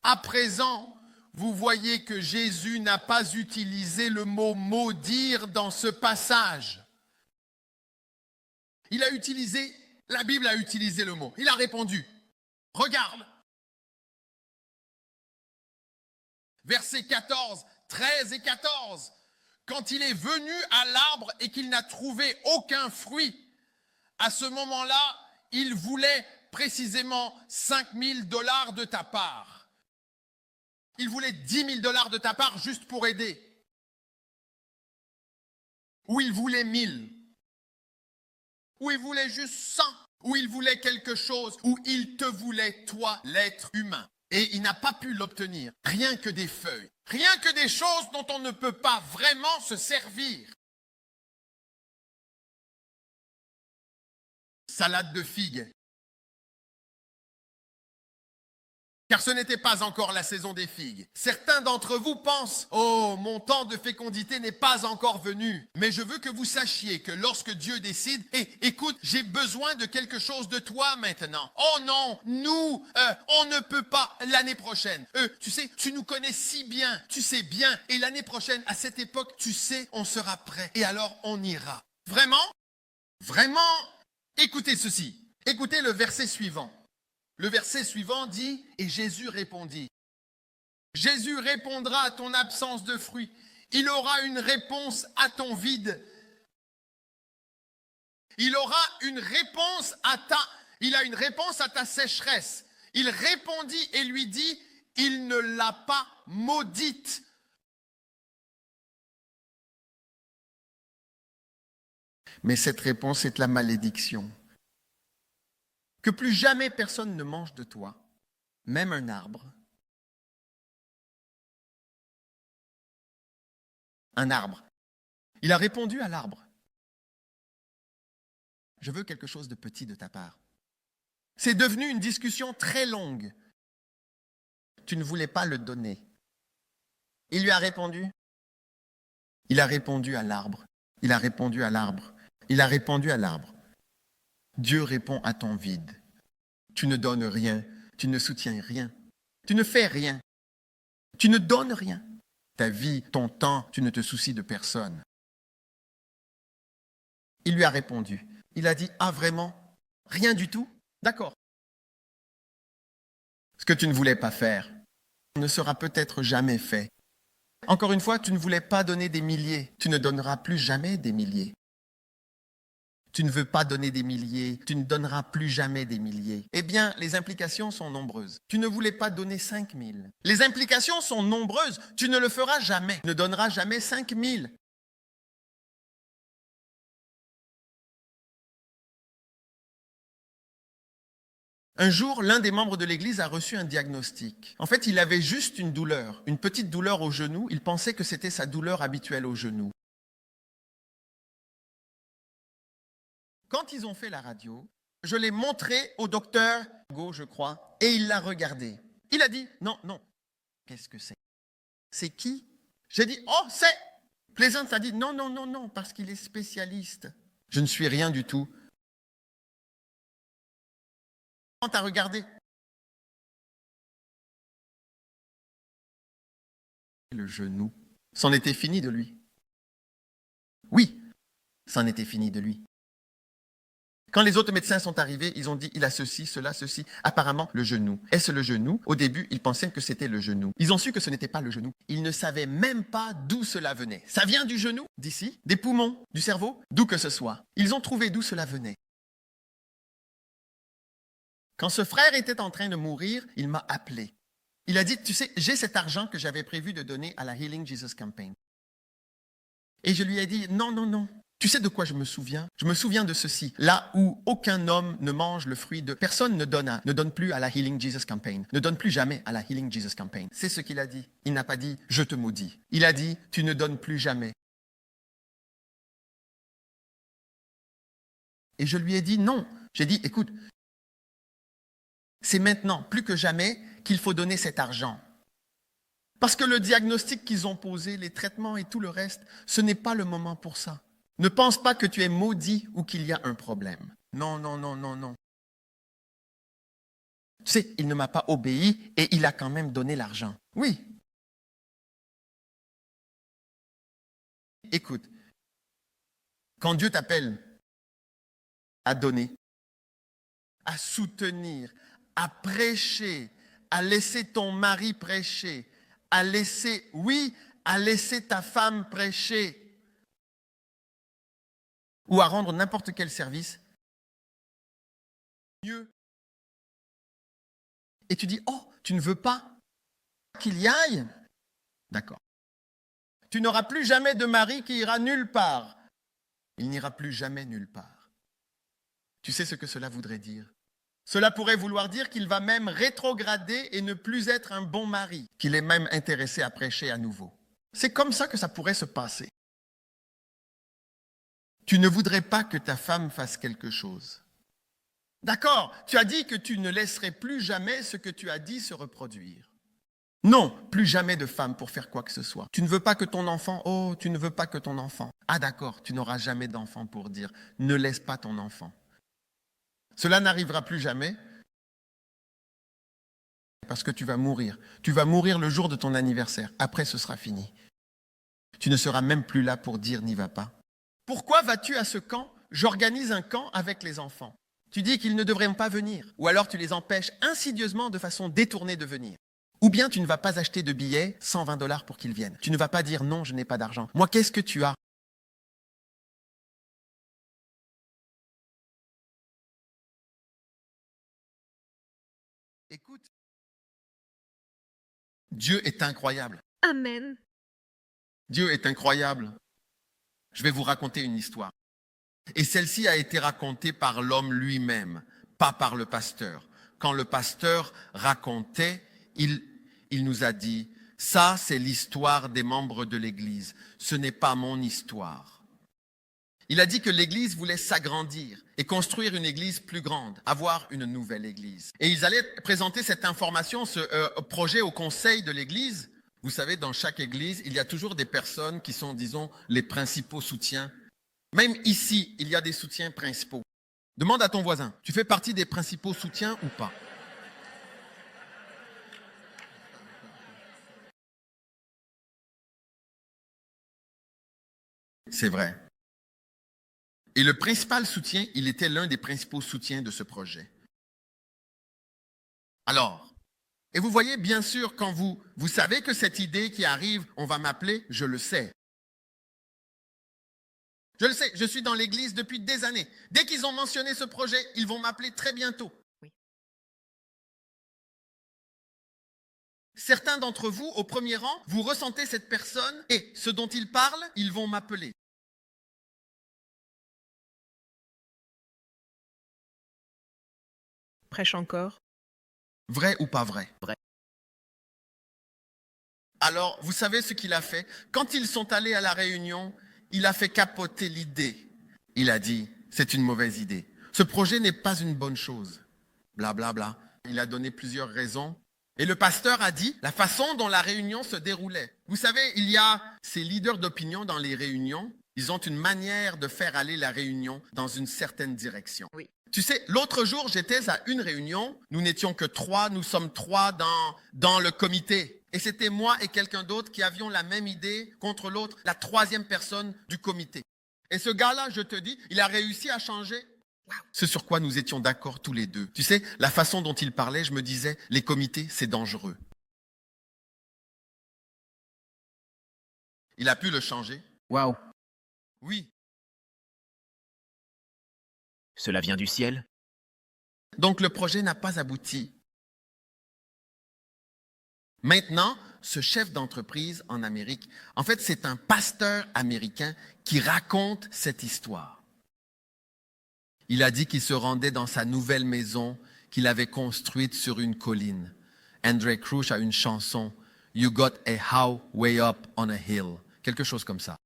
À présent, vous voyez que Jésus n'a pas utilisé le mot « maudire » dans ce passage. Il a utilisé, la Bible a utilisé le mot. Il a répondu, « Regarde !» Versets 14, 13 et 14. Quand il est venu à l'arbre et qu'il n'a trouvé aucun fruit, à ce moment-là, il voulait précisément 5 000 $ de ta part. Il voulait 10 000 $ de ta part juste pour aider. Ou il voulait 1000. Ou il voulait juste 100. Ou il voulait quelque chose. Ou il te voulait, toi, l'être humain. Et il n'a pas pu l'obtenir. Rien que des feuilles. Rien que des choses dont on ne peut pas vraiment se servir. « Salade de figues. car ce n'était pas encore la saison des figues. Certains d'entre vous pensent, oh, mon temps de fécondité n'est pas encore venu. Mais je veux que vous sachiez que lorsque Dieu décide, écoute, j'ai besoin de quelque chose de toi maintenant. Oh non, nous, on ne peut pas l'année prochaine. Tu sais, tu nous connais si bien, tu sais bien, et l'année prochaine, à cette époque, tu sais, on sera prêt. Et alors, on ira. Vraiment? Vraiment? Écoutez ceci. Écoutez le verset suivant. Le verset suivant dit, et Jésus répondit. Jésus répondra à ton absence de fruits. Il aura une réponse à ton vide. Il a une réponse à ta sécheresse. Il répondit et lui dit, il ne l'a pas maudite. Mais cette réponse est la malédiction. Que plus jamais personne ne mange de toi, même un arbre. Un arbre. Il a répondu à l'arbre. Je veux quelque chose de petit de ta part. C'est devenu une discussion très longue. Tu ne voulais pas le donner. Il lui a répondu. Il a répondu à l'arbre. Il a répondu à l'arbre. Il a répondu à l'arbre. Dieu répond à ton vide. Tu ne donnes rien, tu ne soutiens rien, tu ne fais rien, tu ne donnes rien. Ta vie, ton temps, tu ne te soucies de personne. Il lui a répondu. Il a dit, ah vraiment? Rien du tout? D'accord. Ce que tu ne voulais pas faire ne sera peut-être jamais fait. Encore une fois, tu ne voulais pas donner des milliers, tu ne donneras plus jamais des milliers. Tu ne veux pas donner des milliers, tu ne donneras plus jamais des milliers. Eh bien, les implications sont nombreuses. Tu ne voulais pas donner 5 000. Les implications sont nombreuses. Tu ne le feras jamais. Tu ne donneras jamais 5 000. Un jour, l'un des membres de l'Église a reçu un diagnostic. En fait, il avait juste une douleur, une petite douleur au genou. Il pensait que c'était sa douleur habituelle au genou. Quand ils ont fait la radio, je l'ai montré au docteur Go, je crois, et il l'a regardé. Il a dit, non, non. Qu'est-ce que c'est? C'est qui? J'ai dit, oh, c'est. Plaisance a dit, non, non, non, non, parce qu'il est spécialiste. Je ne suis rien du tout. Quand tu as regardé le genou, c'en était fini de lui. Oui, c'en était fini de lui. Quand les autres médecins sont arrivés, ils ont dit, il a ceci, cela, ceci. Apparemment, le genou. Est-ce le genou? Au début, ils pensaient que c'était le genou. Ils ont su que ce n'était pas le genou. Ils ne savaient même pas d'où cela venait. Ça vient du genou? D'ici? Des poumons? Du cerveau? D'où que ce soit. Ils ont trouvé d'où cela venait. Quand ce frère était en train de mourir, il m'a appelé. Il a dit, tu sais, j'ai cet argent que j'avais prévu de donner à la Healing Jesus Campaign. Et je lui ai dit, non, non, non. Tu sais de quoi je me souviens? Je me souviens de ceci. Là où aucun homme ne mange le fruit de... Personne ne donne plus à la Healing Jesus Campaign. Ne donne plus jamais à la Healing Jesus Campaign. C'est ce qu'il a dit. Il n'a pas dit, je te maudis. Il a dit, tu ne donnes plus jamais. Et je lui ai dit, non. J'ai dit, écoute, c'est maintenant, plus que jamais, qu'il faut donner cet argent. Parce que le diagnostic qu'ils ont posé, les traitements et tout le reste, ce n'est pas le moment pour ça. Ne pense pas que tu es maudit ou qu'il y a un problème. Non, non, non, non, non. Tu sais, il ne m'a pas obéi et il a quand même donné l'argent. Oui. Écoute, quand Dieu t'appelle à donner, à soutenir, à prêcher, à laisser ton mari prêcher, à laisser ta femme prêcher, ou à rendre n'importe quel service, mieux. Et tu dis, oh, tu ne veux pas qu'il y aille? D'accord. Tu n'auras plus jamais de mari qui ira nulle part. Il n'ira plus jamais nulle part. Tu sais ce que cela voudrait dire? Cela pourrait vouloir dire qu'il va même rétrograder et ne plus être un bon mari, qu'il est même intéressé à prêcher à nouveau. C'est comme ça que ça pourrait se passer. Tu ne voudrais pas que ta femme fasse quelque chose. D'accord, tu as dit que tu ne laisserais plus jamais ce que tu as dit se reproduire. Non, plus jamais de femme pour faire quoi que ce soit. Tu ne veux pas que ton enfant, oh, tu ne veux pas que ton enfant. Ah d'accord, tu n'auras jamais d'enfant pour dire, ne laisse pas ton enfant. Cela n'arrivera plus jamais parce que tu vas mourir. Tu vas mourir le jour de ton anniversaire. Après, ce sera fini. Tu ne seras même plus là pour dire n'y va pas. Pourquoi vas-tu à ce camp? J'organise un camp avec les enfants. Tu dis qu'ils ne devraient pas venir. Ou alors tu les empêches insidieusement de façon détournée de venir. Ou bien tu ne vas pas acheter de billets, 120 $ pour qu'ils viennent. Tu ne vas pas dire non, je n'ai pas d'argent. Moi, qu'est-ce que tu as? Écoute, Dieu est incroyable. Amen. Dieu est incroyable. Je vais vous raconter une histoire. Et celle-ci a été racontée par l'homme lui-même, pas par le pasteur. Quand le pasteur racontait, il nous a dit, ça c'est l'histoire des membres de l'Église, ce n'est pas mon histoire. Il a dit que l'Église voulait s'agrandir et construire une Église plus grande, avoir une nouvelle Église. Et ils allaient présenter cette information, ce projet au conseil de l'Église. Vous savez, dans chaque Église, il y a toujours des personnes qui sont, disons, les principaux soutiens. Même ici, il y a des soutiens principaux. Demande à ton voisin, tu fais partie des principaux soutiens ou pas? C'est vrai. Et le principal soutien, il était l'un des principaux soutiens de ce projet. Alors, et vous voyez, bien sûr, quand vous savez que cette idée qui arrive, on va m'appeler, je le sais. Je le sais, je suis dans l'église depuis des années. Dès qu'ils ont mentionné ce projet, ils vont m'appeler très bientôt. Oui. Certains d'entre vous, au premier rang, vous ressentez cette personne et ce dont ils parlent, ils vont m'appeler. Prêche encore. Vrai ou pas vrai? Vrai. Alors, vous savez ce qu'il a fait? Quand ils sont allés à la réunion, il a fait capoter l'idée. Il a dit, c'est une mauvaise idée. Ce projet n'est pas une bonne chose. Bla, bla, bla. Il a donné plusieurs raisons. Et le pasteur a dit la façon dont la réunion se déroulait. Vous savez, il y a ces leaders d'opinion dans les réunions. Ils ont une manière de faire aller la réunion dans une certaine direction. Oui. Tu sais, l'autre jour, j'étais à une réunion. Nous n'étions que 3. Nous sommes 3 dans le comité. Et c'était moi et quelqu'un d'autre qui avions la même idée contre l'autre, la 3e personne du comité. Et ce gars-là, je te dis, il a réussi à changer ce sur quoi nous étions d'accord tous les deux. Tu sais, la façon dont il parlait, je me disais, les comités, c'est dangereux. Il a pu le changer. Waouh. Oui. Cela vient du ciel? Donc le projet n'a pas abouti. Maintenant, ce chef d'entreprise en Amérique, en fait, c'est un pasteur américain qui raconte cette histoire. Il a dit qu'il se rendait dans sa nouvelle maison qu'il avait construite sur une colline. Andraé Crouch a une chanson, You Got a House Way Up on a Hill, quelque chose comme ça.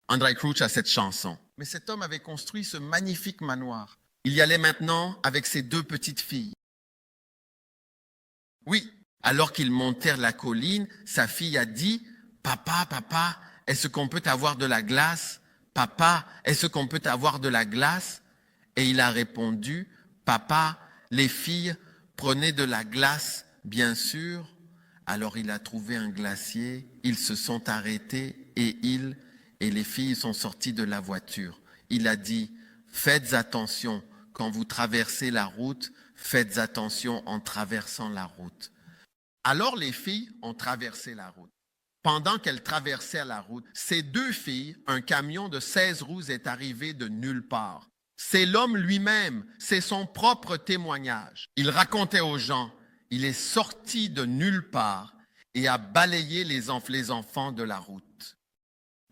Andraé Crouch a cette chanson. Mais cet homme avait construit ce magnifique manoir. Il y allait maintenant avec ses 2 petites filles. Oui, alors qu'ils montèrent la colline, sa fille a dit, « Papa, papa, est-ce qu'on peut avoir de la glace? Papa, est-ce qu'on peut avoir de la glace? » Et il a répondu, « Papa, les filles, prenez de la glace, bien sûr. » Alors il a trouvé un glacier, ils se sont arrêtés et les filles sont sorties de la voiture. Il a dit, « Faites attention, quand vous traversez la route, faites attention en traversant la route. » Alors les filles ont traversé la route. Pendant qu'elles traversaient la route, ces 2 filles, un camion de 16 roues est arrivé de nulle part. C'est l'homme lui-même, c'est son propre témoignage. Il racontait aux gens, il est sorti de nulle part et a balayé les enfants de la route.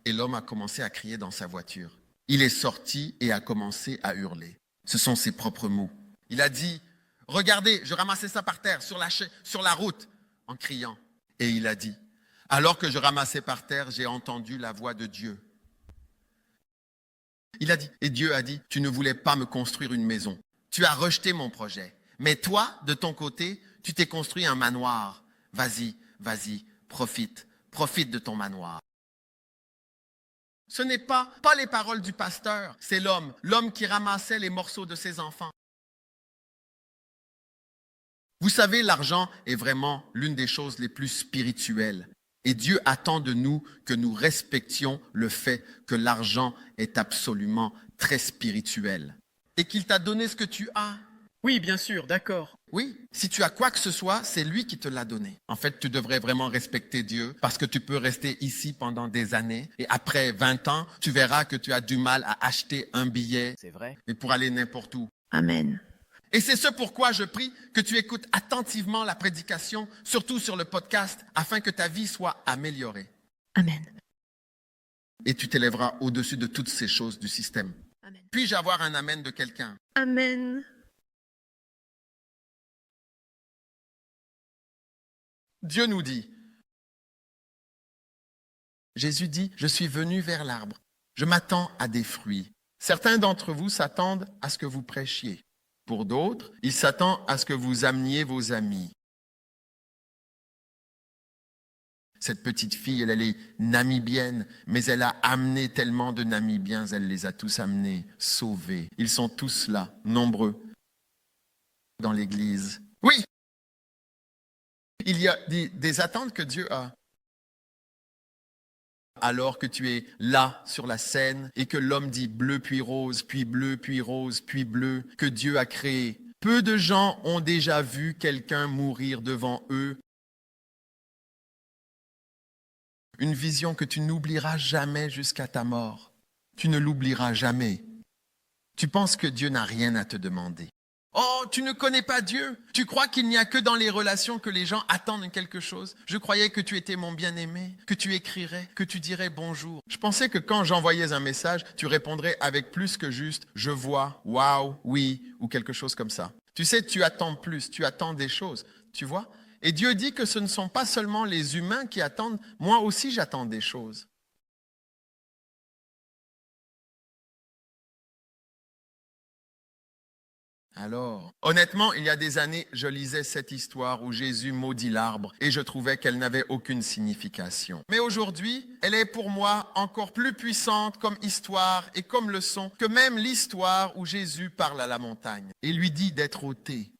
Et l'homme a commencé à crier dans sa voiture. Il est sorti et a commencé à hurler. Ce sont ses propres mots. Il a dit, « Regardez, je ramassais ça par terre, sur la route. » en criant. Et il a dit, « Alors que je ramassais par terre, j'ai entendu la voix de Dieu. » Il a dit, et Dieu a dit, « Tu ne voulais pas me construire une maison. Tu as rejeté mon projet. Mais toi, de ton côté, tu t'es construit un manoir. Vas-y, vas-y, profite. Profite de ton manoir. Ce n'est pas les paroles du pasteur, c'est l'homme qui ramassait les morceaux de ses enfants. Vous savez, l'argent est vraiment l'une des choses les plus spirituelles. Et Dieu attend de nous que nous respections le fait que l'argent est absolument très spirituel. Et qu'il t'a donné ce que tu as. Oui, bien sûr, d'accord. Oui, si tu as quoi que ce soit, c'est lui qui te l'a donné. En fait, tu devrais vraiment respecter Dieu parce que tu peux rester ici pendant des années et après 20 ans, tu verras que tu as du mal à acheter un billet C'est vrai. et pour aller n'importe où. Amen. Et c'est ce pourquoi je prie que tu écoutes attentivement la prédication, surtout sur le podcast, afin que ta vie soit améliorée. Amen. Et tu t'élèveras au-dessus de toutes ces choses du système. Amen. Puis-je avoir un amen de quelqu'un? Amen. Dieu nous dit, Jésus dit, je suis venu vers l'arbre. Je m'attends à des fruits. Certains d'entre vous s'attendent à ce que vous prêchiez. Pour d'autres, ils s'attendent à ce que vous ameniez vos amis. Cette petite fille, elle est namibienne, mais elle a amené tellement de Namibiens, elle les a tous amenés, sauvés. Ils sont tous là, nombreux, dans l'église. Oui, il y a des attentes que Dieu a. Alors que tu es là sur la scène et que l'homme dit bleu puis rose, puis bleu, puis rose, puis bleu, que Dieu a créé. Peu de gens ont déjà vu quelqu'un mourir devant eux. Une vision que tu n'oublieras jamais jusqu'à ta mort. Tu ne l'oublieras jamais. Tu penses que Dieu n'a rien à te demander. Oh, tu ne connais pas Dieu. Tu crois qu'il n'y a que dans les relations que les gens attendent quelque chose. Je croyais que tu étais mon bien-aimé, que tu écrirais, que tu dirais bonjour. Je pensais que quand j'envoyais un message, tu répondrais avec plus que juste « je vois »,« waouh »,« oui » ou quelque chose comme ça. Tu sais, tu attends plus, tu attends des choses, tu vois. Et Dieu dit que ce ne sont pas seulement les humains qui attendent, moi aussi j'attends des choses. Alors, honnêtement, il y a des années, je lisais cette histoire où Jésus maudit l'arbre et je trouvais qu'elle n'avait aucune signification. Mais aujourd'hui, elle est pour moi encore plus puissante comme histoire et comme leçon que même l'histoire où Jésus parle à la montagne et lui dit d'être ôté.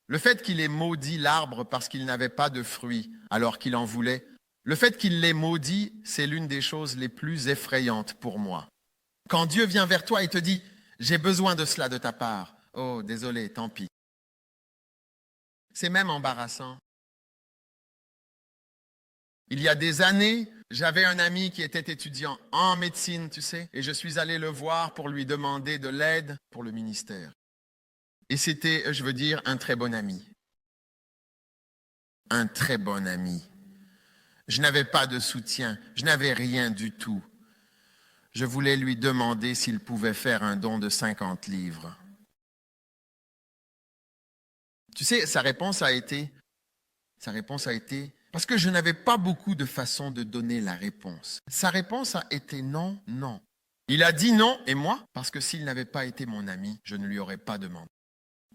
Le fait qu'il ait maudit l'arbre parce qu'il n'avait pas de fruits alors qu'il en voulait, le fait qu'il l'ait maudit, c'est l'une des choses les plus effrayantes pour moi. Quand Dieu vient vers toi et te dit « j'ai besoin de cela de ta part », oh, désolé, tant pis. C'est même embarrassant. Il y a des années, j'avais un ami qui était étudiant en médecine, tu sais, et je suis allé le voir pour lui demander de l'aide pour le ministère. Et c'était, je veux dire, un très bon ami. Un très bon ami. Je n'avais pas de soutien, je n'avais rien du tout. Je voulais lui demander s'il pouvait faire un don de 50 livres. Tu sais, sa réponse a été, parce que je n'avais pas beaucoup de façons de donner la réponse. Sa réponse a été non, non. Il a dit non, et moi, parce que s'il n'avait pas été mon ami, je ne lui aurais pas demandé.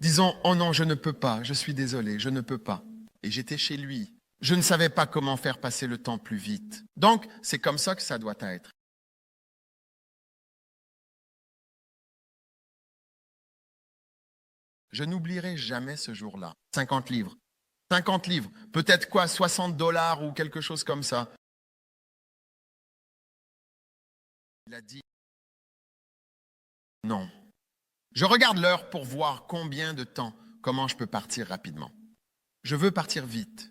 Disons, oh non, je ne peux pas, je suis désolé, je ne peux pas. Et j'étais chez lui. Je ne savais pas comment faire passer le temps plus vite. Donc, c'est comme ça que ça doit être. Je n'oublierai jamais ce jour-là. 50 livres. 50 livres. Peut-être quoi, $60 ou quelque chose comme ça. Il a dit non. Je regarde l'heure pour voir combien de temps, comment je peux partir rapidement. Je veux partir vite.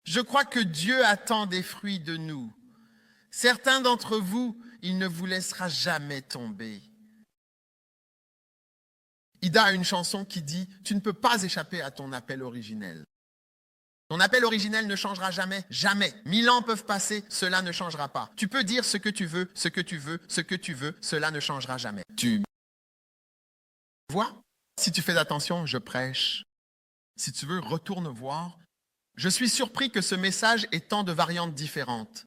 Je crois que Dieu attend des fruits de nous. Certains d'entre vous, il ne vous laissera jamais tomber. Ida a une chanson qui dit « Tu ne peux pas échapper à ton appel originel ». Ton appel originel ne changera jamais, jamais. 1000 ans peuvent passer, cela ne changera pas. Tu peux dire ce que tu veux, ce que tu veux, ce que tu veux, cela ne changera jamais. Tu vois? Si tu fais attention, je prêche. Si tu veux, retourne voir. Je suis surpris que ce message ait tant de variantes différentes.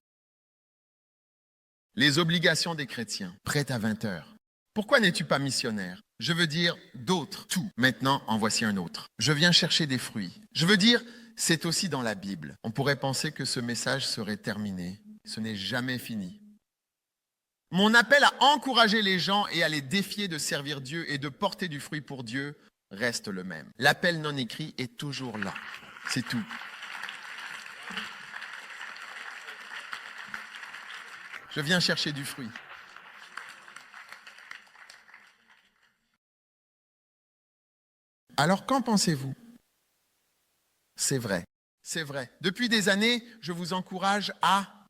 Les obligations des chrétiens, prêtes à 20 heures. Pourquoi n'es-tu pas missionnaire? Je veux dire d'autres, tout. Maintenant, en voici un autre. Je viens chercher des fruits. Je veux dire, c'est aussi dans la Bible. On pourrait penser que ce message serait terminé. Ce n'est jamais fini. Mon appel à encourager les gens et à les défier de servir Dieu et de porter du fruit pour Dieu reste le même. L'appel non écrit est toujours là. C'est tout. Je viens chercher du fruit. Alors, qu'en pensez-vous? C'est vrai, c'est vrai. Depuis des années, je vous encourage à...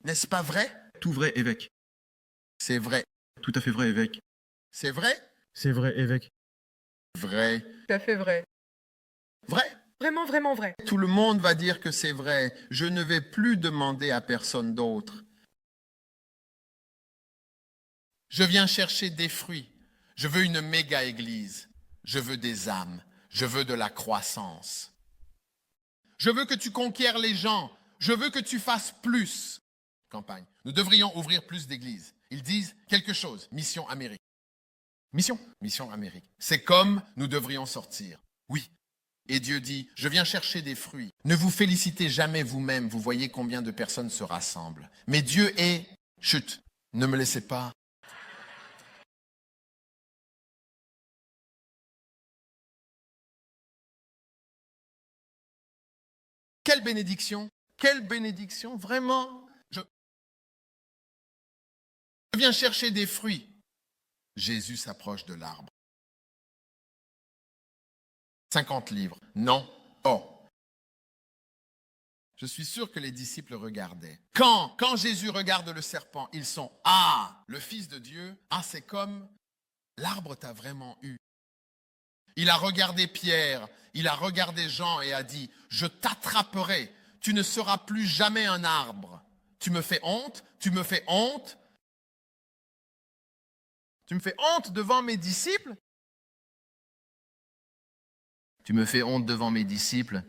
N'est-ce pas vrai? Tout vrai, évêque. C'est vrai. Tout à fait vrai, évêque. C'est vrai? C'est vrai, évêque. Vrai. Tout à fait vrai. Vrai. Vraiment, vraiment vrai. Tout le monde va dire que c'est vrai. Je ne vais plus demander à personne d'autre. Je viens chercher des fruits. Je veux une méga église. Je veux des âmes. Je veux de la croissance. Je veux que tu conquières les gens. Je veux que tu fasses plus. Campagne. Nous devrions ouvrir plus d'églises. Ils disent quelque chose. Mission Amérique. Mission? Mission Amérique. C'est comme nous devrions sortir. Oui. Et Dieu dit, je viens chercher des fruits. Ne vous félicitez jamais vous-même. Vous voyez combien de personnes se rassemblent. Mais Dieu est... Chut, ne me laissez pas. Quelle bénédiction! Quelle bénédiction! Vraiment! Je viens chercher des fruits. Jésus s'approche de l'arbre. 50 livres. Non. Oh. Je suis sûr que les disciples regardaient. Quand Jésus regarde le serpent, ils sont « Ah, le Fils de Dieu, ah, c'est comme l'arbre t'a vraiment eu. » Il a regardé Pierre, il a regardé Jean et a dit « Je t'attraperai, tu ne seras plus jamais un arbre. Tu me fais honte, tu me fais honte. Tu me fais honte devant mes disciples? Tu me fais honte devant mes disciples. »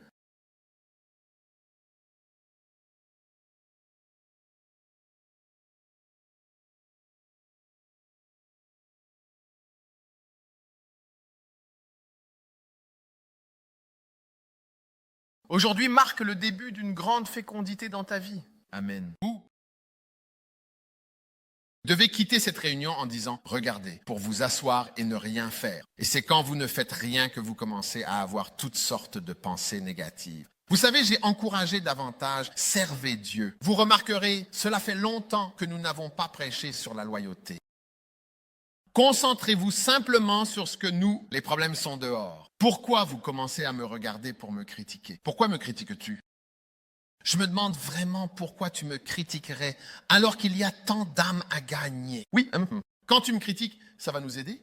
Aujourd'hui marque le début d'une grande fécondité dans ta vie. Amen. Vous devez quitter cette réunion en disant « Regardez, pour vous asseoir et ne rien faire. » Et c'est quand vous ne faites rien que vous commencez à avoir toutes sortes de pensées négatives. Vous savez, j'ai encouragé davantage « Servez Dieu ». Vous remarquerez, cela fait longtemps que nous n'avons pas prêché sur la loyauté. Concentrez-vous simplement sur ce que nous, les problèmes sont dehors. Pourquoi vous commencez à me regarder pour me critiquer? Pourquoi me critiques-tu? Je me demande vraiment pourquoi tu me critiquerais alors qu'il y a tant d'âmes à gagner. Oui, quand tu me critiques, ça va nous aider?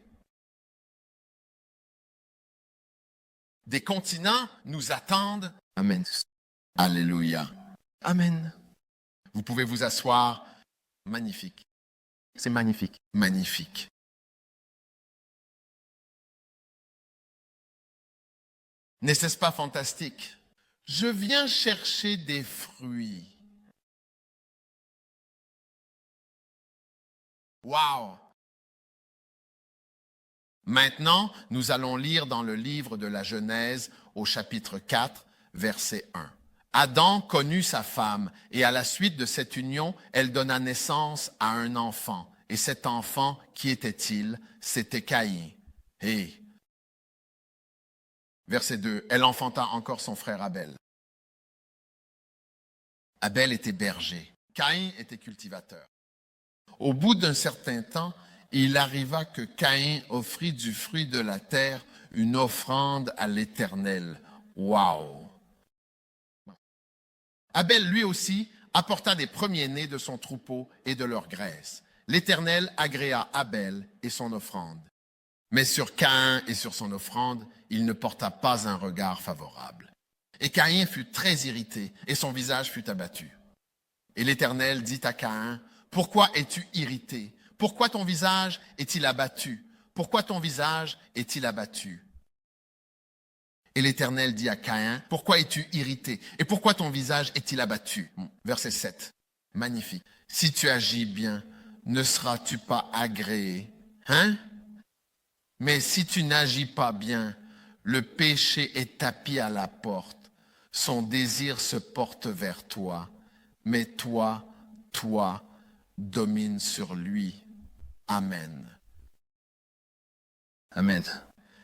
Des continents nous attendent. Amen. Alléluia. Amen. Vous pouvez vous asseoir. Magnifique. C'est magnifique. Magnifique. N'est-ce pas fantastique? Je viens chercher des fruits. Wow! Maintenant, nous allons lire dans le livre de la Genèse au chapitre 4, verset 1. Adam connut sa femme et à la suite de cette union, elle donna naissance à un enfant. Et cet enfant, qui était-il? C'était Caïn. Et verset 2, elle enfanta encore son frère Abel. Abel était berger, Caïn était cultivateur. Au bout d'un certain temps, il arriva que Caïn offrit du fruit de la terre une offrande à l'Éternel. Wow! Abel, lui aussi, apporta des premiers-nés de son troupeau et de leur graisse. L'Éternel agréa Abel et son offrande. Mais sur Caïn et sur son offrande, il ne porta pas un regard favorable. Et Caïn fut très irrité, et son visage fut abattu. Et l'Éternel dit à Caïn, « Pourquoi es-tu irrité? Pourquoi ton visage est-il abattu? Pourquoi ton visage est-il abattu? » Et l'Éternel dit à Caïn, « Pourquoi es-tu irrité? Et pourquoi ton visage est-il abattu » Verset 7. Magnifique. Si tu agis bien, ne seras-tu pas agréé? Hein? Mais si tu n'agis pas bien, le péché est tapis à la porte. Son désir se porte vers toi. Mais toi, domine sur lui. Amen. Amen.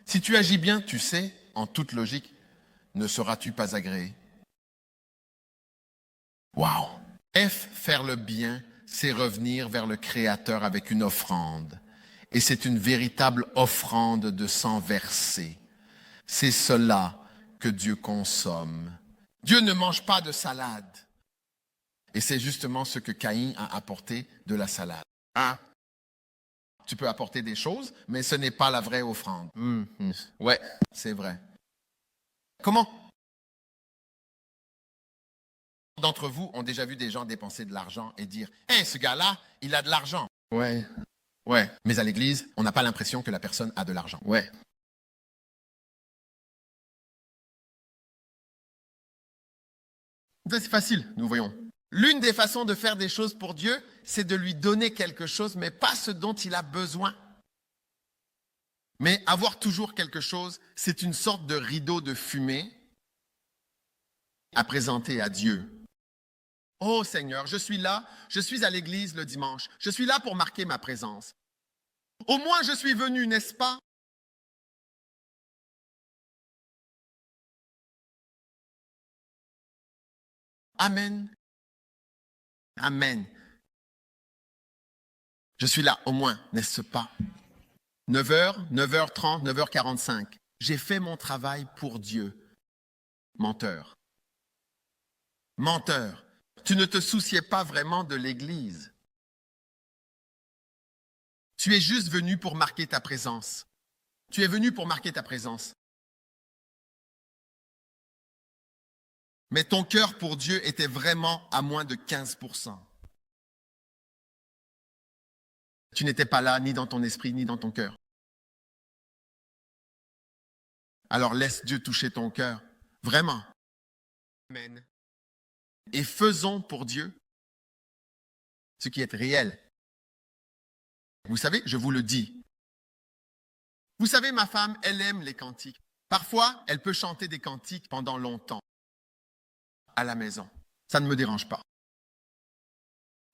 Si tu agis bien, tu sais, en toute logique, ne seras-tu pas agréé? Wow! F, faire le bien, c'est revenir vers le Créateur avec une offrande. Et c'est une véritable offrande de sang versé. C'est cela que Dieu consomme. Dieu ne mange pas de salade. Et c'est justement ce que Caïn a apporté, de la salade. Hein? Tu peux apporter des choses, mais ce n'est pas la vraie offrande. Ouais, c'est vrai. Comment d'entre vous ont déjà vu des gens dépenser de l'argent et dire « Hein, ce gars-là, il a de l'argent. » Ouais, ouais. Mais à l'église, on n'a pas l'impression que la personne a de l'argent. Ouais. Ça, c'est facile, nous voyons. L'une des façons de faire des choses pour Dieu, c'est de lui donner quelque chose, mais pas ce dont il a besoin. Mais avoir toujours quelque chose, c'est une sorte de rideau de fumée à présenter à Dieu. Oh Seigneur, je suis là, je suis à l'église le dimanche, je suis là pour marquer ma présence. Au moins je suis venu, n'est-ce pas? Amen. Amen. Je suis là au moins, n'est-ce pas? 9h, 9h30, 9h45. J'ai fait mon travail pour Dieu. Menteur. Menteur. Tu ne te souciais pas vraiment de l'Église. Tu es juste venu pour marquer ta présence. Tu es venu pour marquer ta présence. Mais ton cœur pour Dieu était vraiment à moins de 15%. Tu n'étais pas là, ni dans ton esprit, ni dans ton cœur. Alors laisse Dieu toucher ton cœur. Vraiment. Amen. Et faisons pour Dieu ce qui est réel. Vous savez, je vous le dis. Vous savez, ma femme, elle aime les cantiques. Parfois, elle peut chanter des cantiques pendant longtemps à la maison. Ça ne me dérange pas.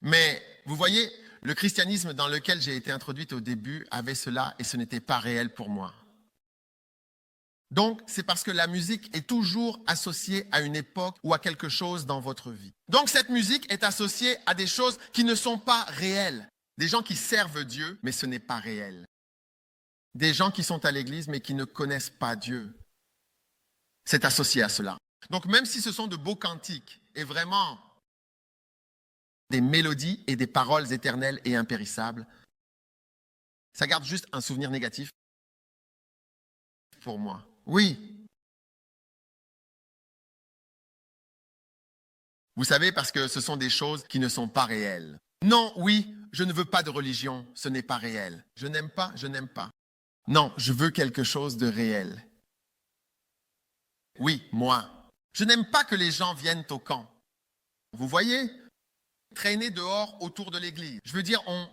Mais vous voyez, le christianisme dans lequel j'ai été introduite au début avait cela et ce n'était pas réel pour moi. Donc, c'est parce que la musique est toujours associée à une époque ou à quelque chose dans votre vie. Donc, cette musique est associée à des choses qui ne sont pas réelles. Des gens qui servent Dieu, mais ce n'est pas réel. Des gens qui sont à l'église, mais qui ne connaissent pas Dieu. C'est associé à cela. Donc, même si ce sont de beaux cantiques et vraiment des mélodies et des paroles éternelles et impérissables, ça garde juste un souvenir négatif pour moi. Oui. Vous savez, parce que ce sont des choses qui ne sont pas réelles. Non, oui, je ne veux pas de religion, ce n'est pas réel. Je n'aime pas, je n'aime pas. Non, je veux quelque chose de réel. Oui, moi. Je n'aime pas que les gens viennent au camp. Vous voyez, traîner dehors autour de l'église. Je veux dire, on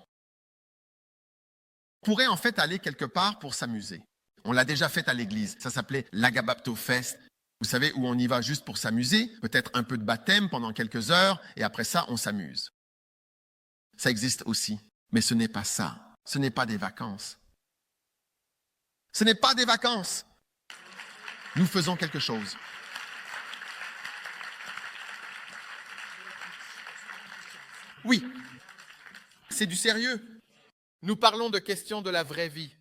pourrait en fait aller quelque part pour s'amuser. On l'a déjà fait à l'église. Ça s'appelait l'Agabapto Fest. Vous savez, où on y va juste pour s'amuser, peut-être un peu de baptême pendant quelques heures, et après ça, on s'amuse. Ça existe aussi, mais ce n'est pas ça. Ce n'est pas des vacances. Ce n'est pas des vacances. Nous faisons quelque chose. Oui, c'est du sérieux. Nous parlons de questions de la vraie vie.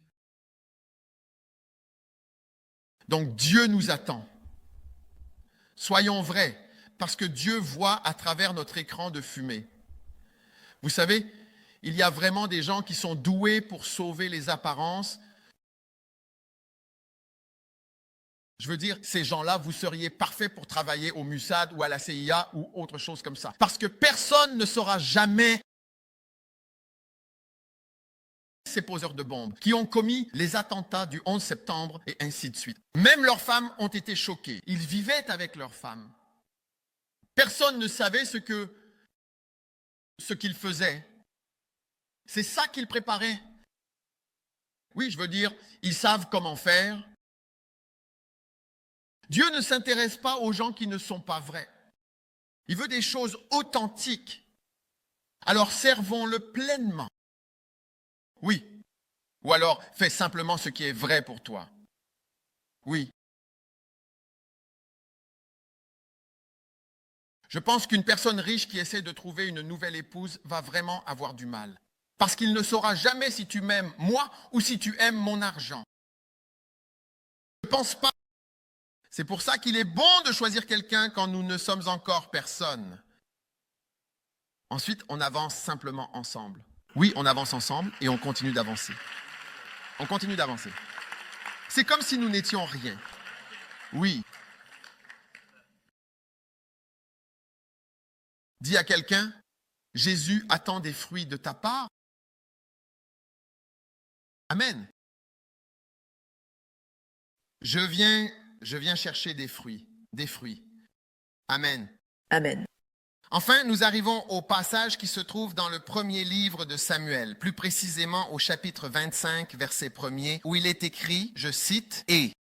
Donc Dieu nous attend. Soyons vrais, parce que Dieu voit à travers notre écran de fumée. Vous savez, il y a vraiment des gens qui sont doués pour sauver les apparences. Je veux dire, ces gens-là, vous seriez parfaits pour travailler au Mussad ou à la CIA ou autre chose comme ça. Parce que personne ne saura jamais ces poseurs de bombes qui ont commis les attentats du 11 septembre et ainsi de suite. Même leurs femmes ont été choquées. Ils vivaient avec leurs femmes. Personne ne savait ce que ce qu'il faisait. C'est ça qu'il préparait. Oui, je veux dire, ils savent comment faire. Dieu ne s'intéresse pas aux gens qui ne sont pas vrais. Il veut des choses authentiques. Alors servons-le pleinement. Oui. Ou alors fais simplement ce qui est vrai pour toi. Oui. Je pense qu'une personne riche qui essaie de trouver une nouvelle épouse va vraiment avoir du mal. Parce qu'il ne saura jamais si tu m'aimes moi ou si tu aimes mon argent. Je ne pense pas. C'est pour ça qu'il est bon de choisir quelqu'un quand nous ne sommes encore personne. Ensuite, on avance simplement ensemble. Oui, on avance ensemble et on continue d'avancer. On continue d'avancer. C'est comme si nous n'étions rien. Oui. Dis à quelqu'un, Jésus attend des fruits de ta part. Amen. Je viens chercher des fruits. Amen. Amen. Enfin, nous arrivons au passage qui se trouve dans le premier livre de Samuel, plus précisément au chapitre 25, verset 1er, où il est écrit, je cite, « Et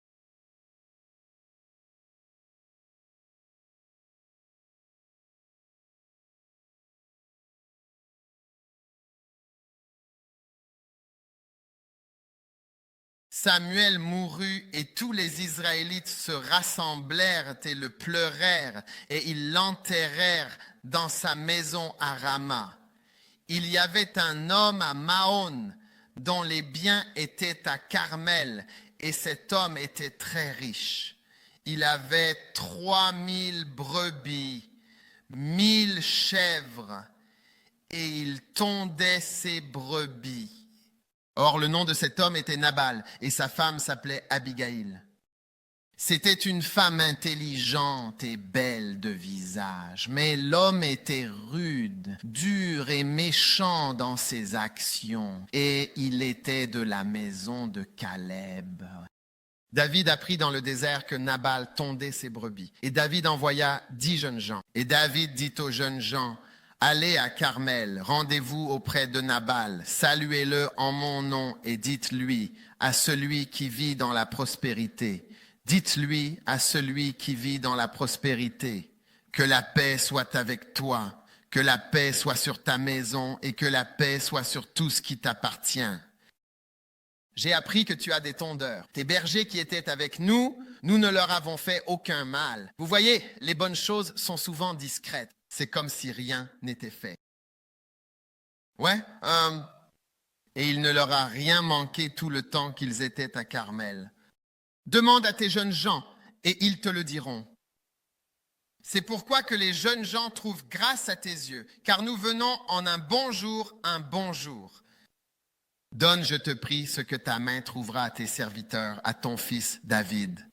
Samuel mourut et tous les Israélites se rassemblèrent et le pleurèrent et ils l'enterrèrent dans sa maison à Rama. Il y avait un homme à Maon dont les biens étaient à Carmel et cet homme était très riche. Il avait 3000 brebis, 1000 chèvres et il tondait ses brebis. Or, le nom de cet homme était Nabal et sa femme s'appelait Abigail. C'était une femme intelligente et belle de visage, mais l'homme était rude, dur et méchant dans ses actions, et il était de la maison de Caleb. David apprit dans le désert que Nabal tondait ses brebis, et David envoya 10 jeunes gens. Et David dit aux jeunes gens, allez à Carmel, rendez-vous auprès de Nabal, saluez-le en mon nom et dites-lui à celui qui vit dans la prospérité. Dites-lui à celui qui vit dans la prospérité, que la paix soit avec toi, que la paix soit sur ta maison et que la paix soit sur tout ce qui t'appartient. J'ai appris que tu as des tondeurs. Tes bergers qui étaient avec nous, nous ne leur avons fait aucun mal. Vous voyez, les bonnes choses sont souvent discrètes. C'est comme si rien n'était fait. Ouais, et il ne leur a rien manqué tout le temps qu'ils étaient à Carmel. Demande à tes jeunes gens et ils te le diront. C'est pourquoi que les jeunes gens trouvent grâce à tes yeux, car nous venons en un bon jour. Donne, je te prie, ce que ta main trouvera à tes serviteurs, à ton fils David.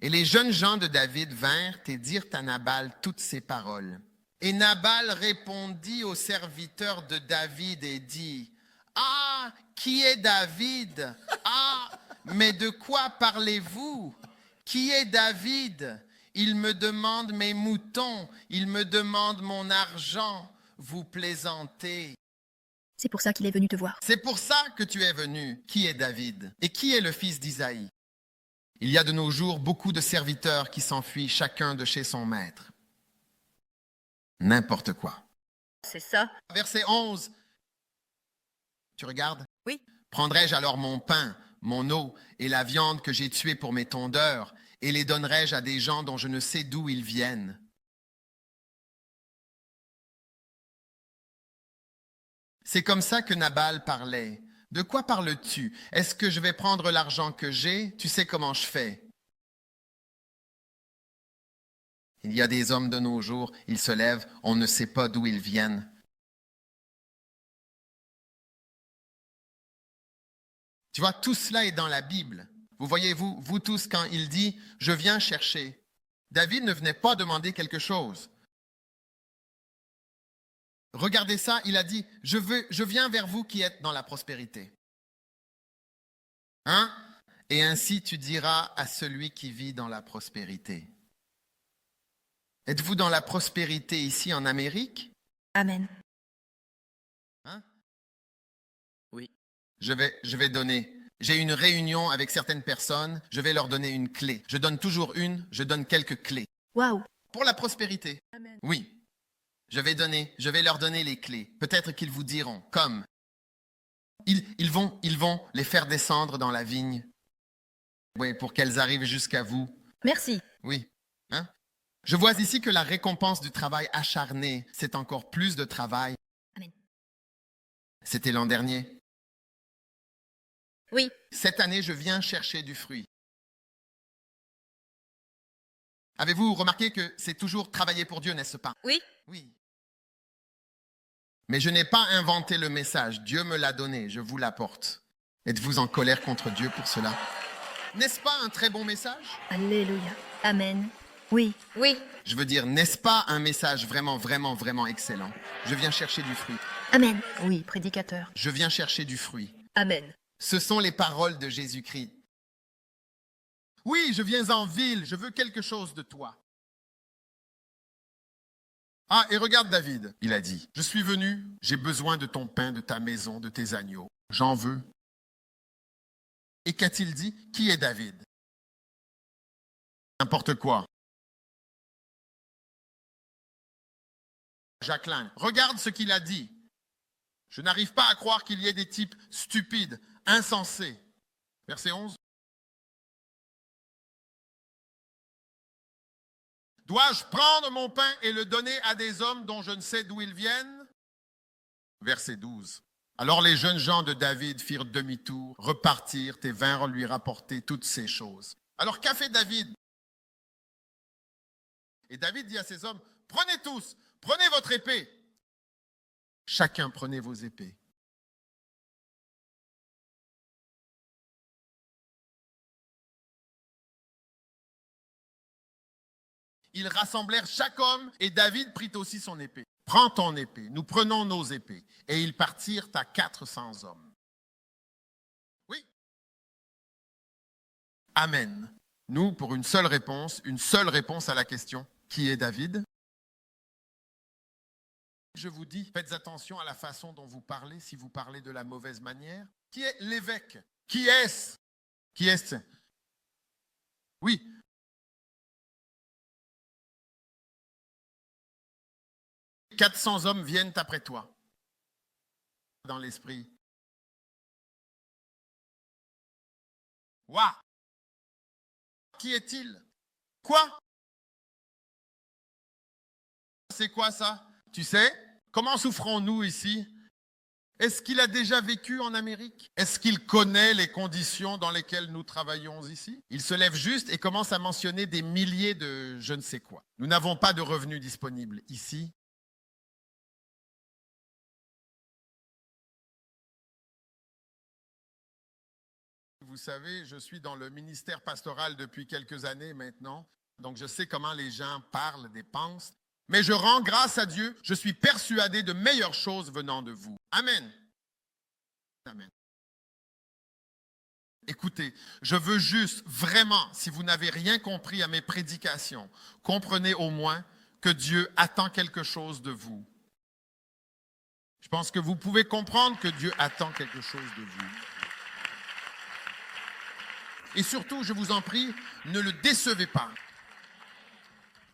Et les jeunes gens de David vinrent et dirent à Nabal toutes ces paroles. Et Nabal répondit aux serviteurs de David et dit, « Ah, qui est David? Ah, mais de quoi parlez-vous? Qui est David? Il me demande mes moutons, il me demande mon argent. Vous plaisantez. » C'est pour ça qu'il est venu te voir. C'est pour ça que tu es venu. Qui est David? Et qui est le fils d'Isaïe? Il y a de nos jours beaucoup de serviteurs qui s'enfuient chacun de chez son maître. N'importe quoi. C'est ça. Verset 11. Tu regardes? Oui. Prendrai-je alors mon pain, mon eau et la viande que j'ai tuée pour mes tondeurs et les donnerai-je à des gens dont je ne sais d'où ils viennent? C'est comme ça que Nabal parlait. De quoi parles-tu? Est-ce que je vais prendre l'argent que j'ai? Tu sais comment je fais. Il y a des hommes de nos jours, ils se lèvent, on ne sait pas d'où ils viennent. Tu vois, tout cela est dans la Bible. Vous voyez, vous tous, quand il dit « je viens chercher », David ne venait pas demander quelque chose. Regardez ça, il a dit, je viens vers vous qui êtes dans la prospérité. Hein? Et ainsi tu diras à celui qui vit dans la prospérité. Êtes-vous dans la prospérité ici en Amérique? Amen. Je vais donner. J'ai une réunion avec certaines personnes, je vais leur donner une clé. Je donne toujours une, je donne quelques clés. Waouh. Pour la prospérité. Amen. Oui. Je vais leur donner les clés. Peut-être qu'ils vous diront, comme, ils vont les faire descendre dans la vigne. Oui, pour qu'elles arrivent jusqu'à vous. Merci. Oui. Hein? Je vois ici que la récompense du travail acharné, c'est encore plus de travail. Amen. C'était l'an dernier. Oui. Cette année, je viens chercher du fruit. Avez-vous remarqué que c'est toujours travailler pour Dieu, n'est-ce pas? Oui. Oui. Mais je n'ai pas inventé le message. Dieu me l'a donné. Je vous l'apporte. Êtes-vous en colère contre Dieu pour cela? N'est-ce pas un très bon message? Alléluia. Amen. Oui. Oui. Je veux dire, n'est-ce pas un message vraiment, vraiment, vraiment excellent? Je viens chercher du fruit. Amen. Oui, prédicateur. Je viens chercher du fruit. Amen. Ce sont les paroles de Jésus-Christ. Oui, je viens en ville, je veux quelque chose de toi. Ah, et regarde David, il a dit, je suis venu, j'ai besoin de ton pain, de ta maison, de tes agneaux. J'en veux. Et qu'a-t-il dit? Qui est David? N'importe quoi. Jacqueline, regarde ce qu'il a dit. Je n'arrive pas à croire qu'il y ait des types stupides, insensés. Verset 11. Dois-je prendre mon pain et le donner à des hommes dont je ne sais d'où ils viennent? Verset 12. Alors les jeunes gens de David firent demi-tour, repartirent et vinrent lui rapporter toutes ces choses. Alors qu'a fait David? Et David dit à ses hommes, prenez tous, prenez votre épée. Chacun prenez vos épées. Ils rassemblèrent chaque homme et David prit aussi son épée. Prends ton épée, nous prenons nos épées. Et ils partirent à 400 hommes. Oui. Amen. Nous, pour une seule réponse à la question, qui est David? Je vous dis, faites attention à la façon dont vous parlez, si vous parlez de la mauvaise manière. Qui est l'évêque? Qui est-ce? Qui est-ce? Oui. « 400 hommes viennent après toi. » Dans l'esprit. Waouh! Qui est-il? Quoi? C'est quoi ça? Tu sais, comment souffrons-nous ici? Est-ce qu'il a déjà vécu en Amérique? Est-ce qu'il connaît les conditions dans lesquelles nous travaillons ici? Il se lève juste et commence à mentionner des milliers de je ne sais quoi. Nous n'avons pas de revenus disponibles ici. Vous savez, je suis dans le ministère pastoral depuis quelques années maintenant, donc je sais comment les gens parlent, dépensent. Mais je rends grâce à Dieu, je suis persuadé de meilleures choses venant de vous. Amen. Amen. Écoutez, je veux juste vraiment, si vous n'avez rien compris à mes prédications, comprenez au moins que Dieu attend quelque chose de vous. Je pense que vous pouvez comprendre que Dieu attend quelque chose de vous. Et surtout, je vous en prie, ne le décevez pas.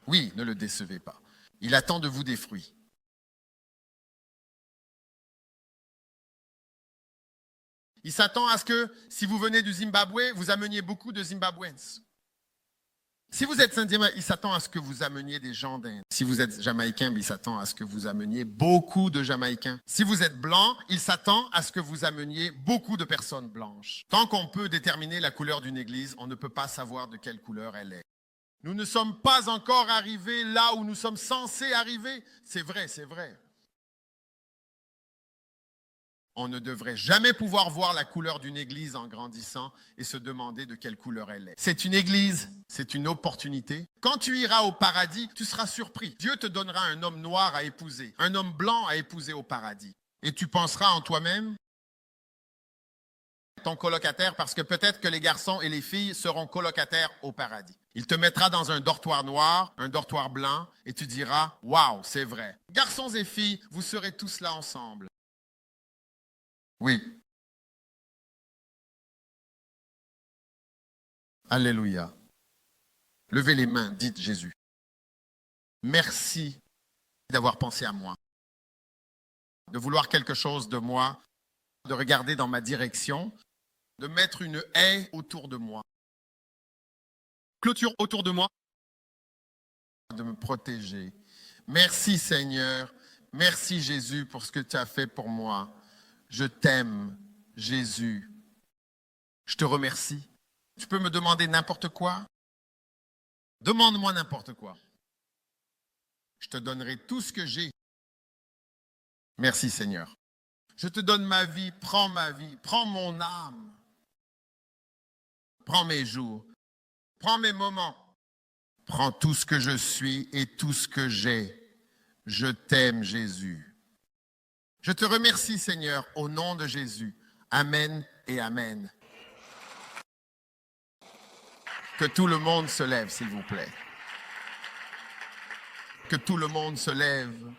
Oui, ne le décevez pas. Il attend de vous des fruits. Il s'attend à ce que, si vous venez du Zimbabwe, vous ameniez beaucoup de Zimbabwens. Si vous êtes indien, il s'attend à ce que vous ameniez des gens d'Inde. Si vous êtes jamaïcain, il s'attend à ce que vous ameniez beaucoup de Jamaïcains. Si vous êtes blanc, il s'attend à ce que vous ameniez beaucoup de personnes blanches. Tant qu'on peut déterminer la couleur d'une église, on ne peut pas savoir de quelle couleur elle est. Nous ne sommes pas encore arrivés là où nous sommes censés arriver. C'est vrai, c'est vrai. On ne devrait jamais pouvoir voir la couleur d'une église en grandissant et se demander de quelle couleur elle est. C'est une église, c'est une opportunité. Quand tu iras au paradis, tu seras surpris. Dieu te donnera un homme noir à épouser, un homme blanc à épouser au paradis. Et tu penseras en toi-même, ton colocataire, parce que peut-être que les garçons et les filles seront colocataires au paradis. Il te mettra dans un dortoir noir, un dortoir blanc, et tu diras, « Waouh, c'est vrai. » Garçons et filles, vous serez tous là ensemble. Oui. Alléluia. Levez les mains, dites Jésus. Merci d'avoir pensé à moi, de vouloir quelque chose de moi, de regarder dans ma direction, de mettre une haie autour de moi, Clôture autour de moi. de me protéger. Merci Seigneur, merci Jésus pour ce que tu as fait pour moi. Je t'aime, Jésus. Je te remercie. Tu peux me demander n'importe quoi? Demande-moi n'importe quoi. Je te donnerai tout ce que j'ai. Merci Seigneur. Je te donne ma vie, prends mon âme. Prends mes jours, prends mes moments. Prends tout ce que je suis et tout ce que j'ai. Je t'aime Jésus. Je te remercie Seigneur au nom de Jésus. Amen et Amen. Que tout le monde se lève, s'il vous plaît. Que tout le monde se lève.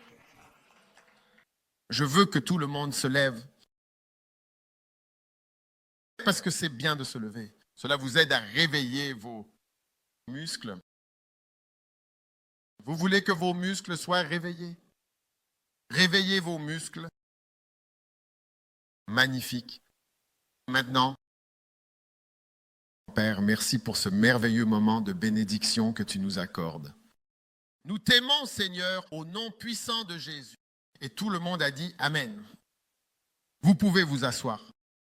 Je veux que tout le monde se lève. Parce que c'est bien de se lever. Cela vous aide à réveiller vos muscles. Vous voulez que vos muscles soient réveillés? Réveillez vos muscles. Magnifique. Maintenant, Père, merci pour ce merveilleux moment de bénédiction que tu nous accordes. Nous t'aimons, Seigneur, au nom puissant de Jésus. Et tout le monde a dit Amen. Vous pouvez vous asseoir.